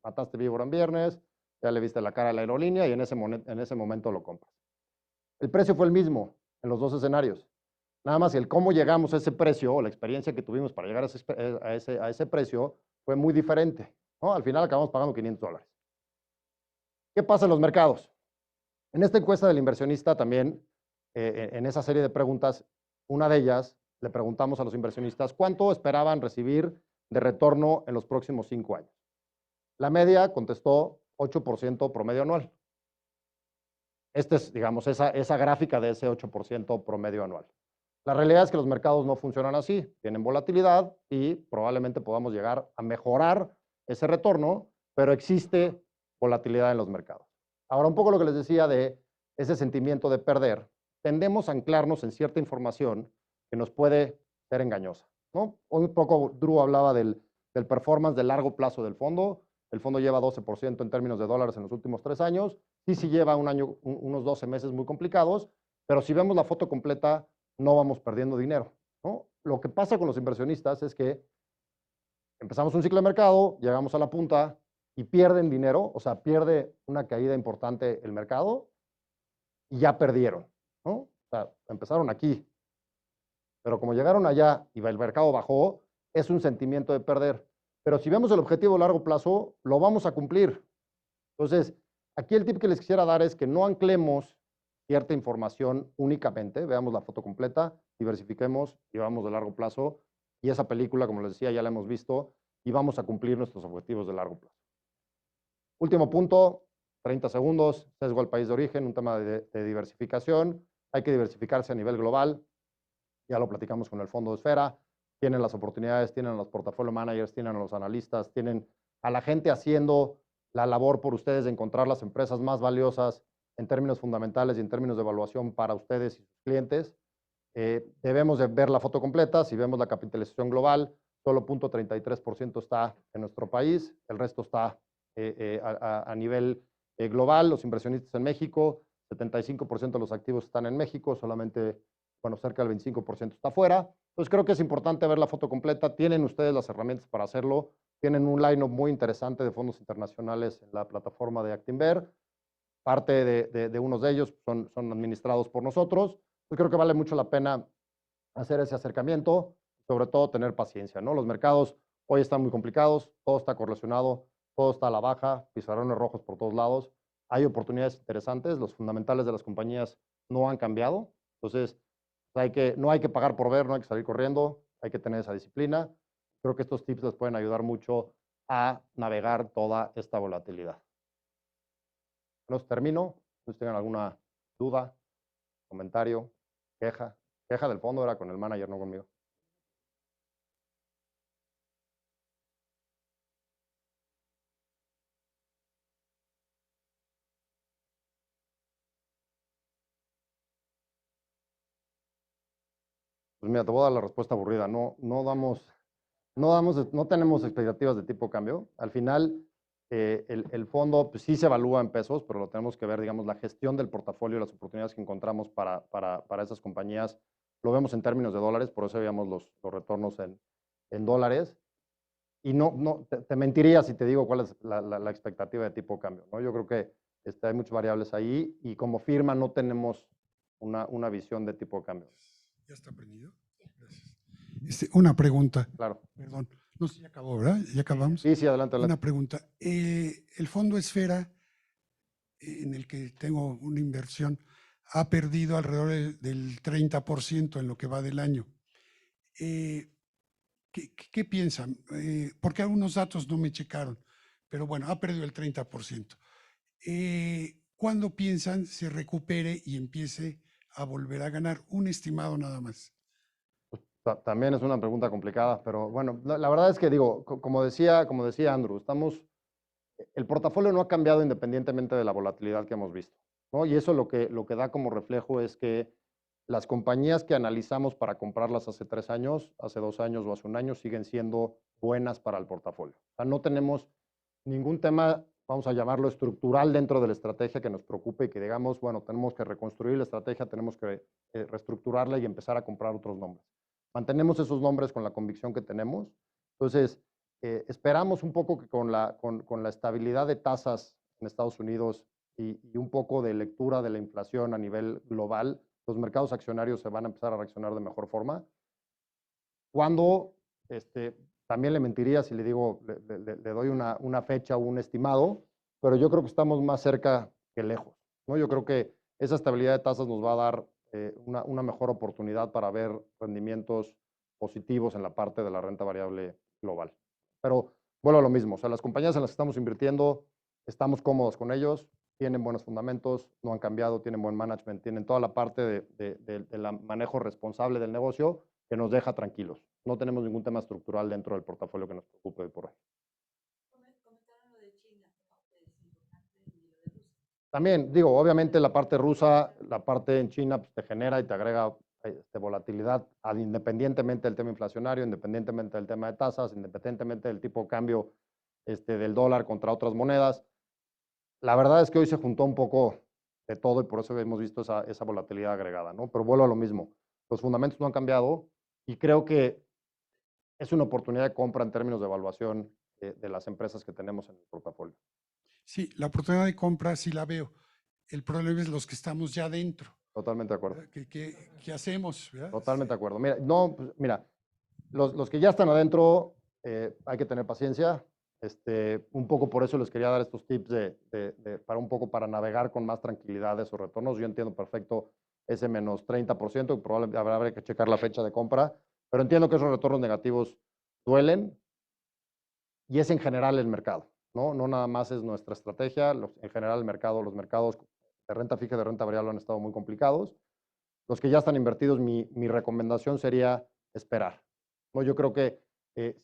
Mataste víbora en viernes, ya le viste la cara a la aerolínea y en ese momento lo compras. El precio fue el mismo en los dos escenarios. Nada más el cómo llegamos a ese precio o la experiencia que tuvimos para llegar a ese precio fue muy diferente, ¿no? Al final acabamos pagando $500. ¿Qué pasa en los mercados? En esta encuesta del inversionista también, en esa serie de preguntas, una de ellas, le preguntamos a los inversionistas cuánto esperaban recibir de retorno en los próximos 5 años. La media contestó 8% promedio anual. Esta es, digamos, esa gráfica de ese 8% promedio anual. La realidad es que los mercados no funcionan así, tienen volatilidad y probablemente podamos llegar a mejorar ese retorno, pero existe volatilidad en los mercados. Ahora, un poco lo que les decía de ese sentimiento de perder, tendemos a anclarnos en cierta información que nos puede ser engañosa, ¿no? Un poco Drew hablaba del performance de largo plazo del fondo. El fondo lleva 12% en términos de dólares en los últimos 3 años. Sí lleva un año, unos 12 meses muy complicados, pero si vemos la foto completa, no vamos perdiendo dinero, ¿no? Lo que pasa con los inversionistas es que empezamos un ciclo de mercado, llegamos a la punta y pierden dinero, o sea, pierde una caída importante el mercado y ya perdieron, ¿no? O sea, empezaron aquí, pero como llegaron allá y el mercado bajó, es un sentimiento de perder. Pero si vemos el objetivo a largo plazo, lo vamos a cumplir. Entonces, aquí el tip que les quisiera dar es que no anclemos cierta información únicamente, veamos la foto completa, diversifiquemos y vamos de largo plazo. Y esa película, como les decía, ya la hemos visto y vamos a cumplir nuestros objetivos de largo plazo. Último punto, 30 segundos, sesgo al país de origen, un tema de diversificación. Hay que diversificarse a nivel global. Ya lo platicamos con el Fondo ESFERA. Tienen las oportunidades, tienen los portfolio managers, tienen a los analistas, tienen a la gente haciendo la labor por ustedes de encontrar las empresas más valiosas en términos fundamentales y en términos de evaluación para ustedes y sus clientes. Debemos de ver la foto completa. Si vemos la capitalización global, solo 0.33% está en nuestro país, el resto está a nivel global. Los inversionistas en México, 75% de los activos están en México, solamente, bueno, cerca del 25% está afuera. Entonces creo que es importante ver la foto completa. Tienen ustedes las herramientas para hacerlo. Tienen un line-up muy interesante de fondos internacionales en la plataforma de Actinver. Parte de unos de ellos son administrados por nosotros. Yo creo que vale mucho la pena hacer ese acercamiento, sobre todo tener paciencia, ¿no? Los mercados hoy están muy complicados, todo está correlacionado, todo está a la baja, pizarrones rojos por todos lados. Hay oportunidades interesantes, los fundamentales de las compañías no han cambiado. Entonces, no hay que pagar por ver, no hay que salir corriendo, hay que tener esa disciplina. Creo que estos tips les pueden ayudar mucho a navegar toda esta volatilidad. Los termino. Si tengan alguna duda, comentario, queja. Queja del fondo era con el manager, no conmigo. Pues mira, te voy a dar la respuesta aburrida. No tenemos expectativas de tipo cambio. Al final, el fondo pues, sí se evalúa en pesos, pero lo tenemos que ver, digamos, la gestión del portafolio, las oportunidades que encontramos para esas compañías, lo vemos en términos de dólares, por eso veíamos los retornos en dólares. Y te mentiría si te digo cuál es la expectativa de tipo cambio, ¿no? Yo creo que hay muchas variables ahí y como firma no tenemos una visión de tipo de cambio. ¿Ya está prendido? Gracias. Una pregunta. Claro. Perdón. No sé si ya acabó, ¿verdad? ¿Ya acabamos? Sí, adelante. Una pregunta. El fondo ESFERA, en el que tengo una inversión, ha perdido alrededor del 30% en lo que va del año. ¿Qué piensan? Porque algunos datos no me checaron, pero bueno, ha perdido el 30%. ¿Cuándo piensan se recupere y empiece a volver a ganar? Un estimado nada más. También es una pregunta complicada, pero bueno, la verdad es que digo, como decía Andrew, el portafolio no ha cambiado independientemente de la volatilidad que hemos visto, ¿no? Y eso lo que da como reflejo es que las compañías que analizamos para comprarlas hace 3 años, hace 2 años o hace 1 año siguen siendo buenas para el portafolio. O sea, no tenemos ningún tema, vamos a llamarlo estructural dentro de la estrategia que nos preocupe y que digamos, bueno, tenemos que reconstruir la estrategia, tenemos que reestructurarla y empezar a comprar otros nombres. Mantenemos esos nombres con la convicción que tenemos. Entonces, esperamos un poco que con la estabilidad de tasas en Estados Unidos y un poco de lectura de la inflación a nivel global, los mercados accionarios se van a empezar a reaccionar de mejor forma. Cuando, también le mentiría si le digo, le doy una fecha o un estimado, pero yo creo que estamos más cerca que lejos, ¿no? Yo creo que esa estabilidad de tasas nos va a dar una mejor oportunidad para ver rendimientos positivos en la parte de la renta variable global. Pero vuelvo a lo mismo, o sea, las compañías en las que estamos invirtiendo, estamos cómodos con ellos, tienen buenos fundamentos, no han cambiado, tienen buen management, tienen toda la parte del manejo responsable del negocio que nos deja tranquilos. No tenemos ningún tema estructural dentro del portafolio que nos preocupe hoy por hoy. Comentaron lo de China, ¿no? También, digo, obviamente la parte rusa, la parte en China pues, te genera y te agrega volatilidad independientemente del tema inflacionario, independientemente del tema de tasas, independientemente del tipo de cambio del dólar contra otras monedas. La verdad es que hoy se juntó un poco de todo y por eso hemos visto esa volatilidad agregada, ¿no? Pero vuelvo a lo mismo. Los fundamentos no han cambiado y creo que es una oportunidad de compra en términos de evaluación de las empresas que tenemos en el portafolio. Sí, la oportunidad de compra sí la veo. El problema es los que estamos ya dentro. Totalmente de acuerdo. ¿Qué hacemos? ¿Verdad? Totalmente de acuerdo. Mira, los que ya están adentro, hay que tener paciencia. Un poco por eso les quería dar estos tips para un poco para navegar con más tranquilidad esos retornos. Yo entiendo perfecto ese menos 30%, probablemente habrá que checar la fecha de compra, pero entiendo que esos retornos negativos duelen y es en general el mercado, ¿no? No nada más es nuestra estrategia, en general el mercado, los mercados de renta fija y de renta variable han estado muy complicados. Los que ya están invertidos, mi recomendación sería esperar, ¿no? Yo creo que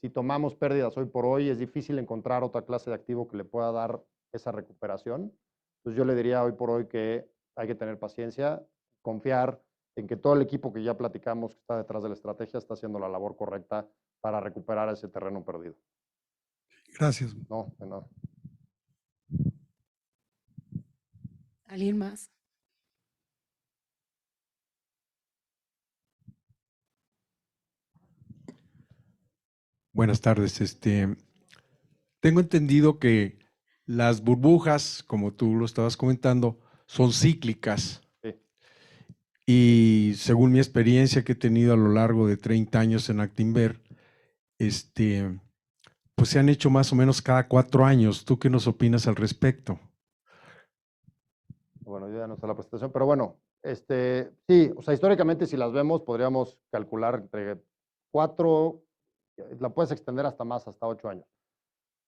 si tomamos pérdidas hoy por hoy, es difícil encontrar otra clase de activo que le pueda dar esa recuperación. Entonces yo le diría hoy por hoy que hay que tener paciencia, confiar en que todo el equipo que ya platicamos que está detrás de la estrategia está haciendo la labor correcta para recuperar ese terreno perdido. Gracias. No, de nada. ¿Alguien más? Buenas tardes. Tengo entendido que las burbujas, como tú lo estabas comentando, son cíclicas. Sí. Y según mi experiencia que he tenido a lo largo de 30 años en Actinver, pues se han hecho más o menos cada 4 años. ¿Tú qué nos opinas al respecto? Bueno, yo ya no sé la presentación, pero bueno, sí, o sea, históricamente si las vemos podríamos calcular entre 4, la puedes extender hasta más, hasta 8 años.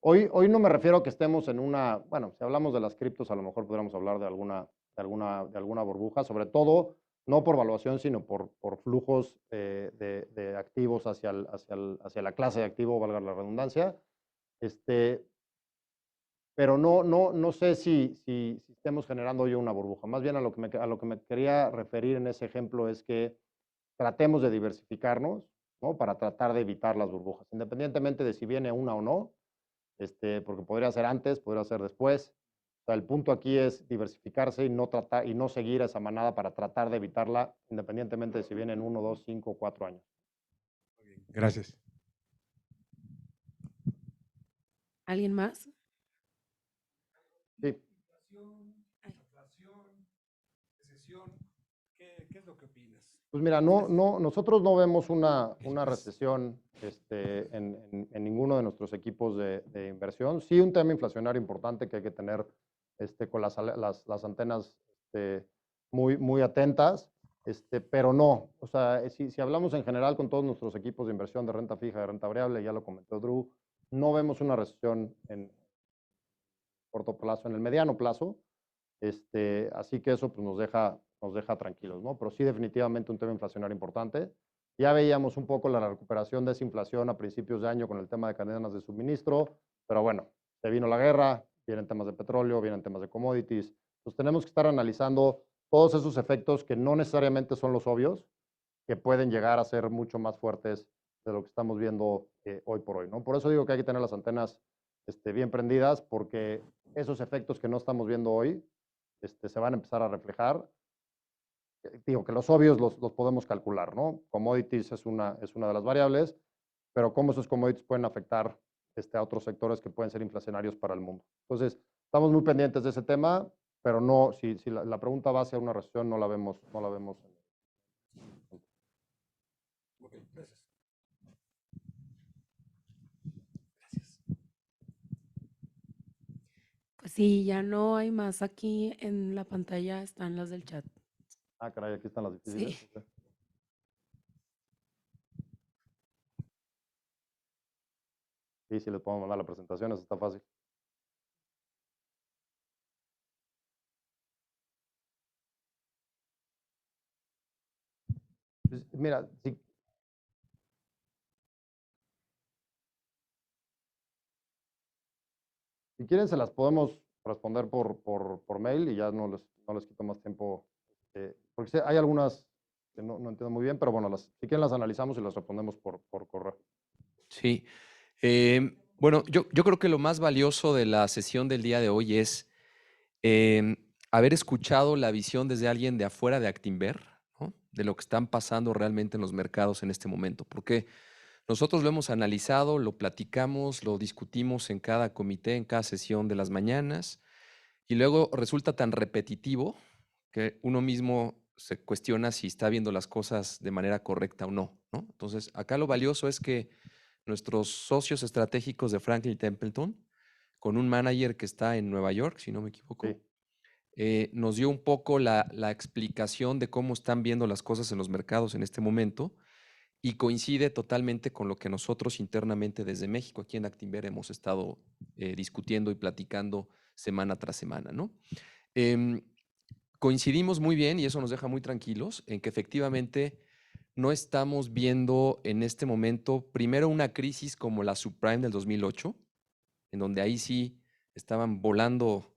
Hoy no me refiero a que estemos en una, bueno, si hablamos de las criptos, a lo mejor podríamos hablar de alguna burbuja, sobre todo, no por valuación, sino por flujos de activos hacia la clase de activo, valga la redundancia. Pero no sé si estemos generando hoy una burbuja. Más bien a lo que me quería referir en ese ejemplo es que tratemos de diversificarnos, ¿no? Para tratar de evitar las burbujas, independientemente de si viene una o no, porque podría ser antes, podría ser después. O sea, el punto aquí es diversificarse y no seguir a esa manada para tratar de evitarla, independientemente de si viene en 1, 2, 5, 4 años. Gracias. ¿Alguien más? Sí. Inflación, recesión, ¿qué es lo que opinas? Pues mira, nosotros no vemos una recesión en ninguno de nuestros equipos de inversión. Sí, un tema inflacionario importante que hay que tener con las antenas muy atentas, pero no. O sea, si hablamos en general con todos nuestros equipos de inversión de renta fija, de renta variable, ya lo comentó Drew, no vemos una recesión en corto plazo, en el mediano plazo. Así que eso pues, nos deja tranquilos, ¿no? Pero sí definitivamente un tema inflacionario importante. Ya veíamos un poco la recuperación de esa inflación a principios de año con el tema de cadenas de suministro, pero bueno, se vino la guerra, vienen temas de petróleo, vienen temas de commodities. Entonces tenemos que estar analizando todos esos efectos que no necesariamente son los obvios, que pueden llegar a ser mucho más fuertes de lo que estamos viendo hoy por hoy, ¿no? Por eso digo que hay que tener las antenas bien prendidas, porque esos efectos que no estamos viendo hoy, se van a empezar a reflejar. Digo que los obvios los podemos calcular, ¿no? Commodities es una de las variables, pero cómo esos commodities pueden afectar a otros sectores que pueden ser inflacionarios para el mundo. Entonces, estamos muy pendientes de ese tema, pero no, si la pregunta va hacia una recesión, no la vemos. Ok, gracias. Pues sí, ya no hay más aquí en la pantalla, están las del chat. Ah, caray, aquí están las difíciles. Sí. Okay. Sí, sí les podemos mandar la presentación, eso está fácil. Pues, mira, si quieren se las podemos responder por mail y ya no les quito más tiempo. Porque hay algunas que no entiendo muy bien, pero bueno, si quieren las analizamos y las respondemos por correo. Sí. Bueno, yo creo que lo más valioso de la sesión del día de hoy es haber escuchado la visión desde alguien de afuera de Actinver, ¿no? De lo que están pasando realmente en los mercados en este momento, porque nosotros lo hemos analizado, lo platicamos, lo discutimos en cada comité, en cada sesión de las mañanas, y luego resulta tan repetitivo que uno mismo se cuestiona si está viendo las cosas de manera correcta o no, ¿no? Entonces, acá lo valioso es que nuestros socios estratégicos de Franklin Templeton, con un manager que está en Nueva York, si no me equivoco, Sí. nos dio un poco la explicación de cómo están viendo las cosas en los mercados en este momento y coincide totalmente con lo que nosotros internamente desde México, aquí en Actinver, hemos estado discutiendo y platicando semana tras semana, ¿no? Coincidimos muy bien, y eso nos deja muy tranquilos, en que efectivamente no estamos viendo en este momento, primero, una crisis como la subprime del 2008, en donde ahí sí estaban volando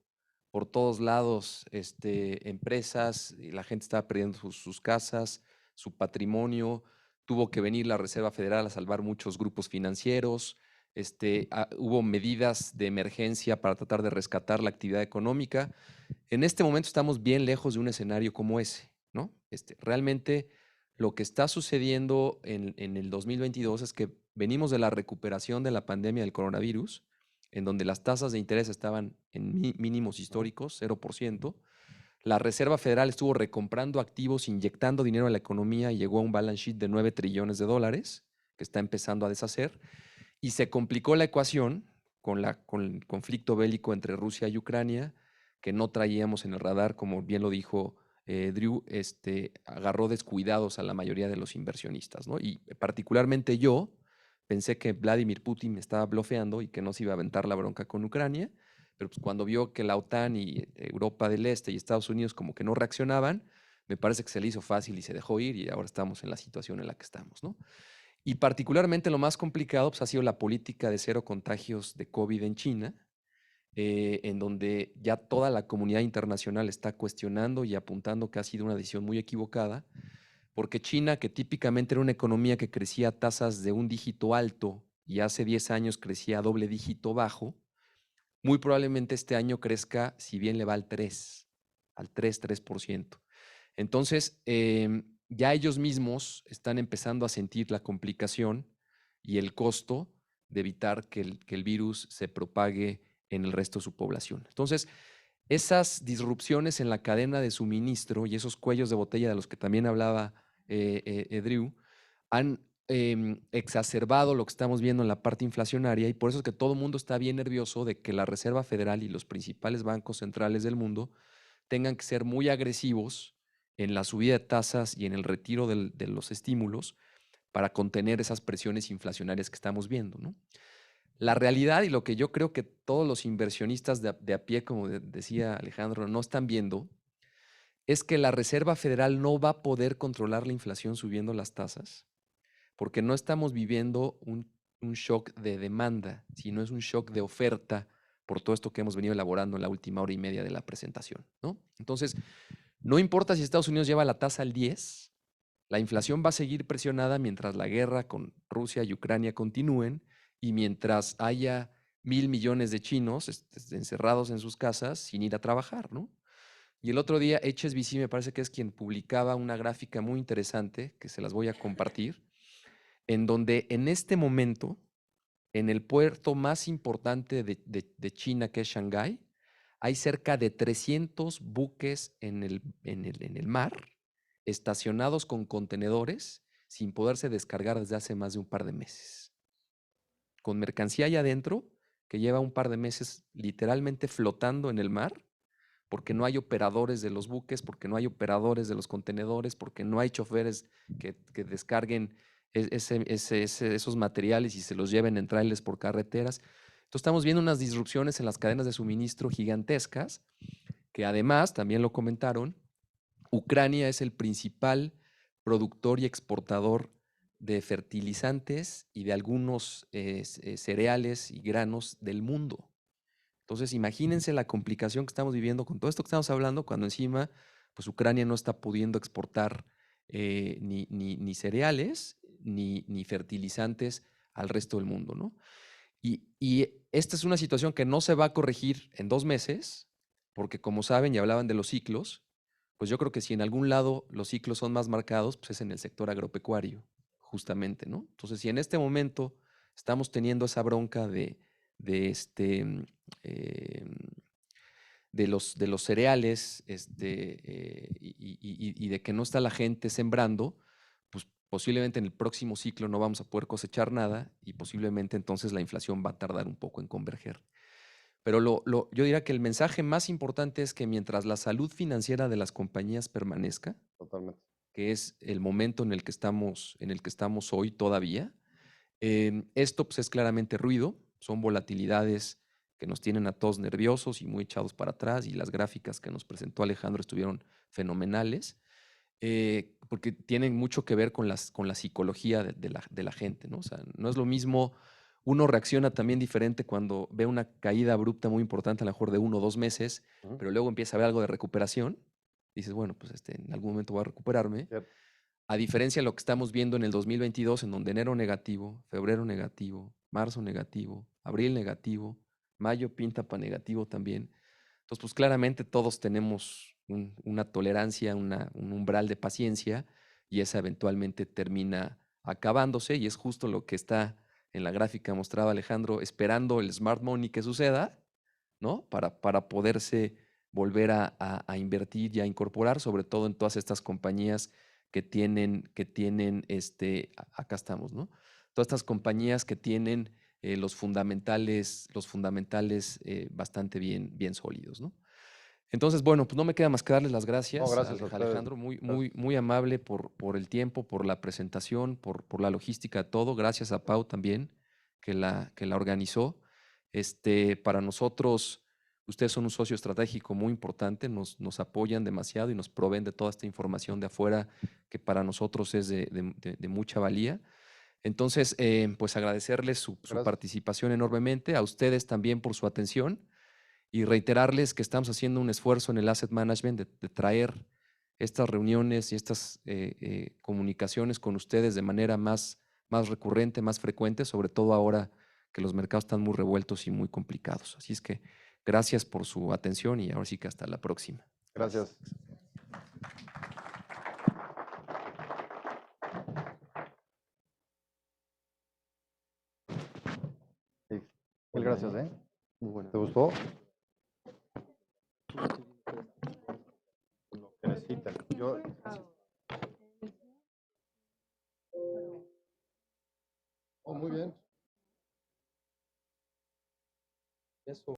por todos lados empresas, y la gente estaba perdiendo sus casas, su patrimonio, tuvo que venir la Reserva Federal a salvar muchos grupos financieros, hubo medidas de emergencia para tratar de rescatar la actividad económica. En este momento estamos bien lejos de un escenario como ese, ¿no? Realmente lo que está sucediendo en el 2022 es que venimos de la recuperación de la pandemia del coronavirus, en donde las tasas de interés estaban en mínimos históricos, 0%. La Reserva Federal estuvo recomprando activos, inyectando dinero a la economía y llegó a un balance sheet de 9 trillones de dólares, que está empezando a deshacer. Y se complicó la ecuación con el conflicto bélico entre Rusia y Ucrania, que no traíamos en el radar, como bien lo dijo Drew, agarró descuidados a la mayoría de los inversionistas, ¿no? Y particularmente yo pensé que Vladimir Putin me estaba blofeando y que no se iba a aventar la bronca con Ucrania, pero pues cuando vio que la OTAN y Europa del Este y Estados Unidos como que no reaccionaban, me parece que se le hizo fácil y se dejó ir, y ahora estamos en la situación en la que estamos, ¿no? Y particularmente lo más complicado pues, ha sido la política de cero contagios de COVID en China, en donde ya toda la comunidad internacional está cuestionando y apuntando que ha sido una decisión muy equivocada, porque China, que típicamente era una economía que crecía a tasas de un dígito alto y hace 10 años crecía a doble dígito bajo, muy probablemente este año crezca, si bien le va al 3%. Entonces, ya ellos mismos están empezando a sentir la complicación y el costo de evitar que el virus se propague en el resto de su población. Entonces, esas disrupciones en la cadena de suministro y esos cuellos de botella de los que también hablaba Drew, han exacerbado lo que estamos viendo en la parte inflacionaria, y por eso es que todo el mundo está bien nervioso de que la Reserva Federal y los principales bancos centrales del mundo tengan que ser muy agresivos en la subida de tasas y en el retiro de los estímulos para contener esas presiones inflacionarias que estamos viendo, ¿no? La realidad, y lo que yo creo que todos los inversionistas de a pie, como decía Alejandro, no están viendo, es que la Reserva Federal no va a poder controlar la inflación subiendo las tasas, porque no estamos viviendo un shock de demanda, sino es un shock de oferta por todo esto que hemos venido elaborando en la última hora y media de la presentación, ¿no? Entonces, no importa si Estados Unidos lleva la tasa al 10, la inflación va a seguir presionada mientras la guerra con Rusia y Ucrania continúen y mientras haya 1,000 millones de chinos encerrados en sus casas sin ir a trabajar, ¿no? Y el otro día HSBC me parece que es quien publicaba una gráfica muy interesante, que se las voy a compartir, en donde en este momento, en el puerto más importante de China, que es Shanghái, hay cerca de 300 buques en el mar, estacionados con contenedores, sin poderse descargar desde hace más de un par de meses. Con mercancía allá adentro, que lleva un par de meses literalmente flotando en el mar, porque no hay operadores de los buques, porque no hay operadores de los contenedores, porque no hay choferes que descarguen esos materiales y se los lleven en trailers por carreteras. Entonces estamos viendo unas disrupciones en las cadenas de suministro gigantescas, que además, también lo comentaron, Ucrania es el principal productor y exportador de fertilizantes y de algunos cereales y granos del mundo. Entonces, imagínense la complicación que estamos viviendo con todo esto que estamos hablando, cuando encima, pues Ucrania no está pudiendo exportar ni cereales ni fertilizantes al resto del mundo, ¿no? Y esta es una situación que no se va a corregir en 2 meses, porque como saben y hablaban de los ciclos, pues yo creo que si en algún lado los ciclos son más marcados, pues es en el sector agropecuario, justamente, ¿no? Entonces, si en este momento estamos teniendo esa bronca de los cereales y de que no está la gente sembrando, pues posiblemente en el próximo ciclo no vamos a poder cosechar nada y posiblemente entonces la inflación va a tardar un poco en converger. Pero yo diría que el mensaje más importante es que mientras la salud financiera de las compañías permanezca, Totalmente. que es el momento en el que estamos hoy todavía, esto pues, es claramente ruido, son volatilidades que nos tienen a todos nerviosos y muy echados para atrás, y las gráficas que nos presentó Alejandro estuvieron fenomenales, porque tienen mucho que ver con la psicología de la gente, ¿no? O sea, no es lo mismo, uno reacciona también diferente cuando ve una caída abrupta muy importante, a lo mejor de 1 o 2 meses, pero luego empieza a ver algo de recuperación, dices, bueno, pues en algún momento voy a recuperarme. Cierto. A diferencia de lo que estamos viendo en el 2022, en donde enero negativo, febrero negativo, marzo negativo, abril negativo, mayo pinta para negativo también. Entonces, pues claramente todos tenemos una tolerancia, un umbral de paciencia, y esa eventualmente termina acabándose, y es justo lo que está en la gráfica mostraba Alejandro, esperando el smart money que suceda, ¿no? Para poderse volver a invertir y a incorporar, sobre todo en todas estas compañías que tienen, acá estamos, ¿no? Todas estas compañías que tienen los fundamentales bastante bien sólidos, ¿no? Entonces, bueno, pues no me queda más que darles las gracias, gracias a ustedes. Alejandro, muy amable por el tiempo, por la presentación, por la logística, todo. Gracias a Pau también, que la organizó. Para nosotros, ustedes son un socio estratégico muy importante, nos apoyan demasiado y nos proveen de toda esta información de afuera que para nosotros es de mucha valía. Entonces, pues agradecerles su participación enormemente, a ustedes también por su atención, y reiterarles que estamos haciendo un esfuerzo en el Asset Management de traer estas reuniones y estas comunicaciones con ustedes de manera más recurrente, más frecuente, sobre todo ahora que los mercados están muy revueltos y muy complicados. Así es que gracias por su atención y ahora sí que hasta la próxima. Gracias. Sí. Mil gracias, ¿eh? Muy bueno. ¿Te gustó? Lo que necesiten. Oh, muy bien. Eso.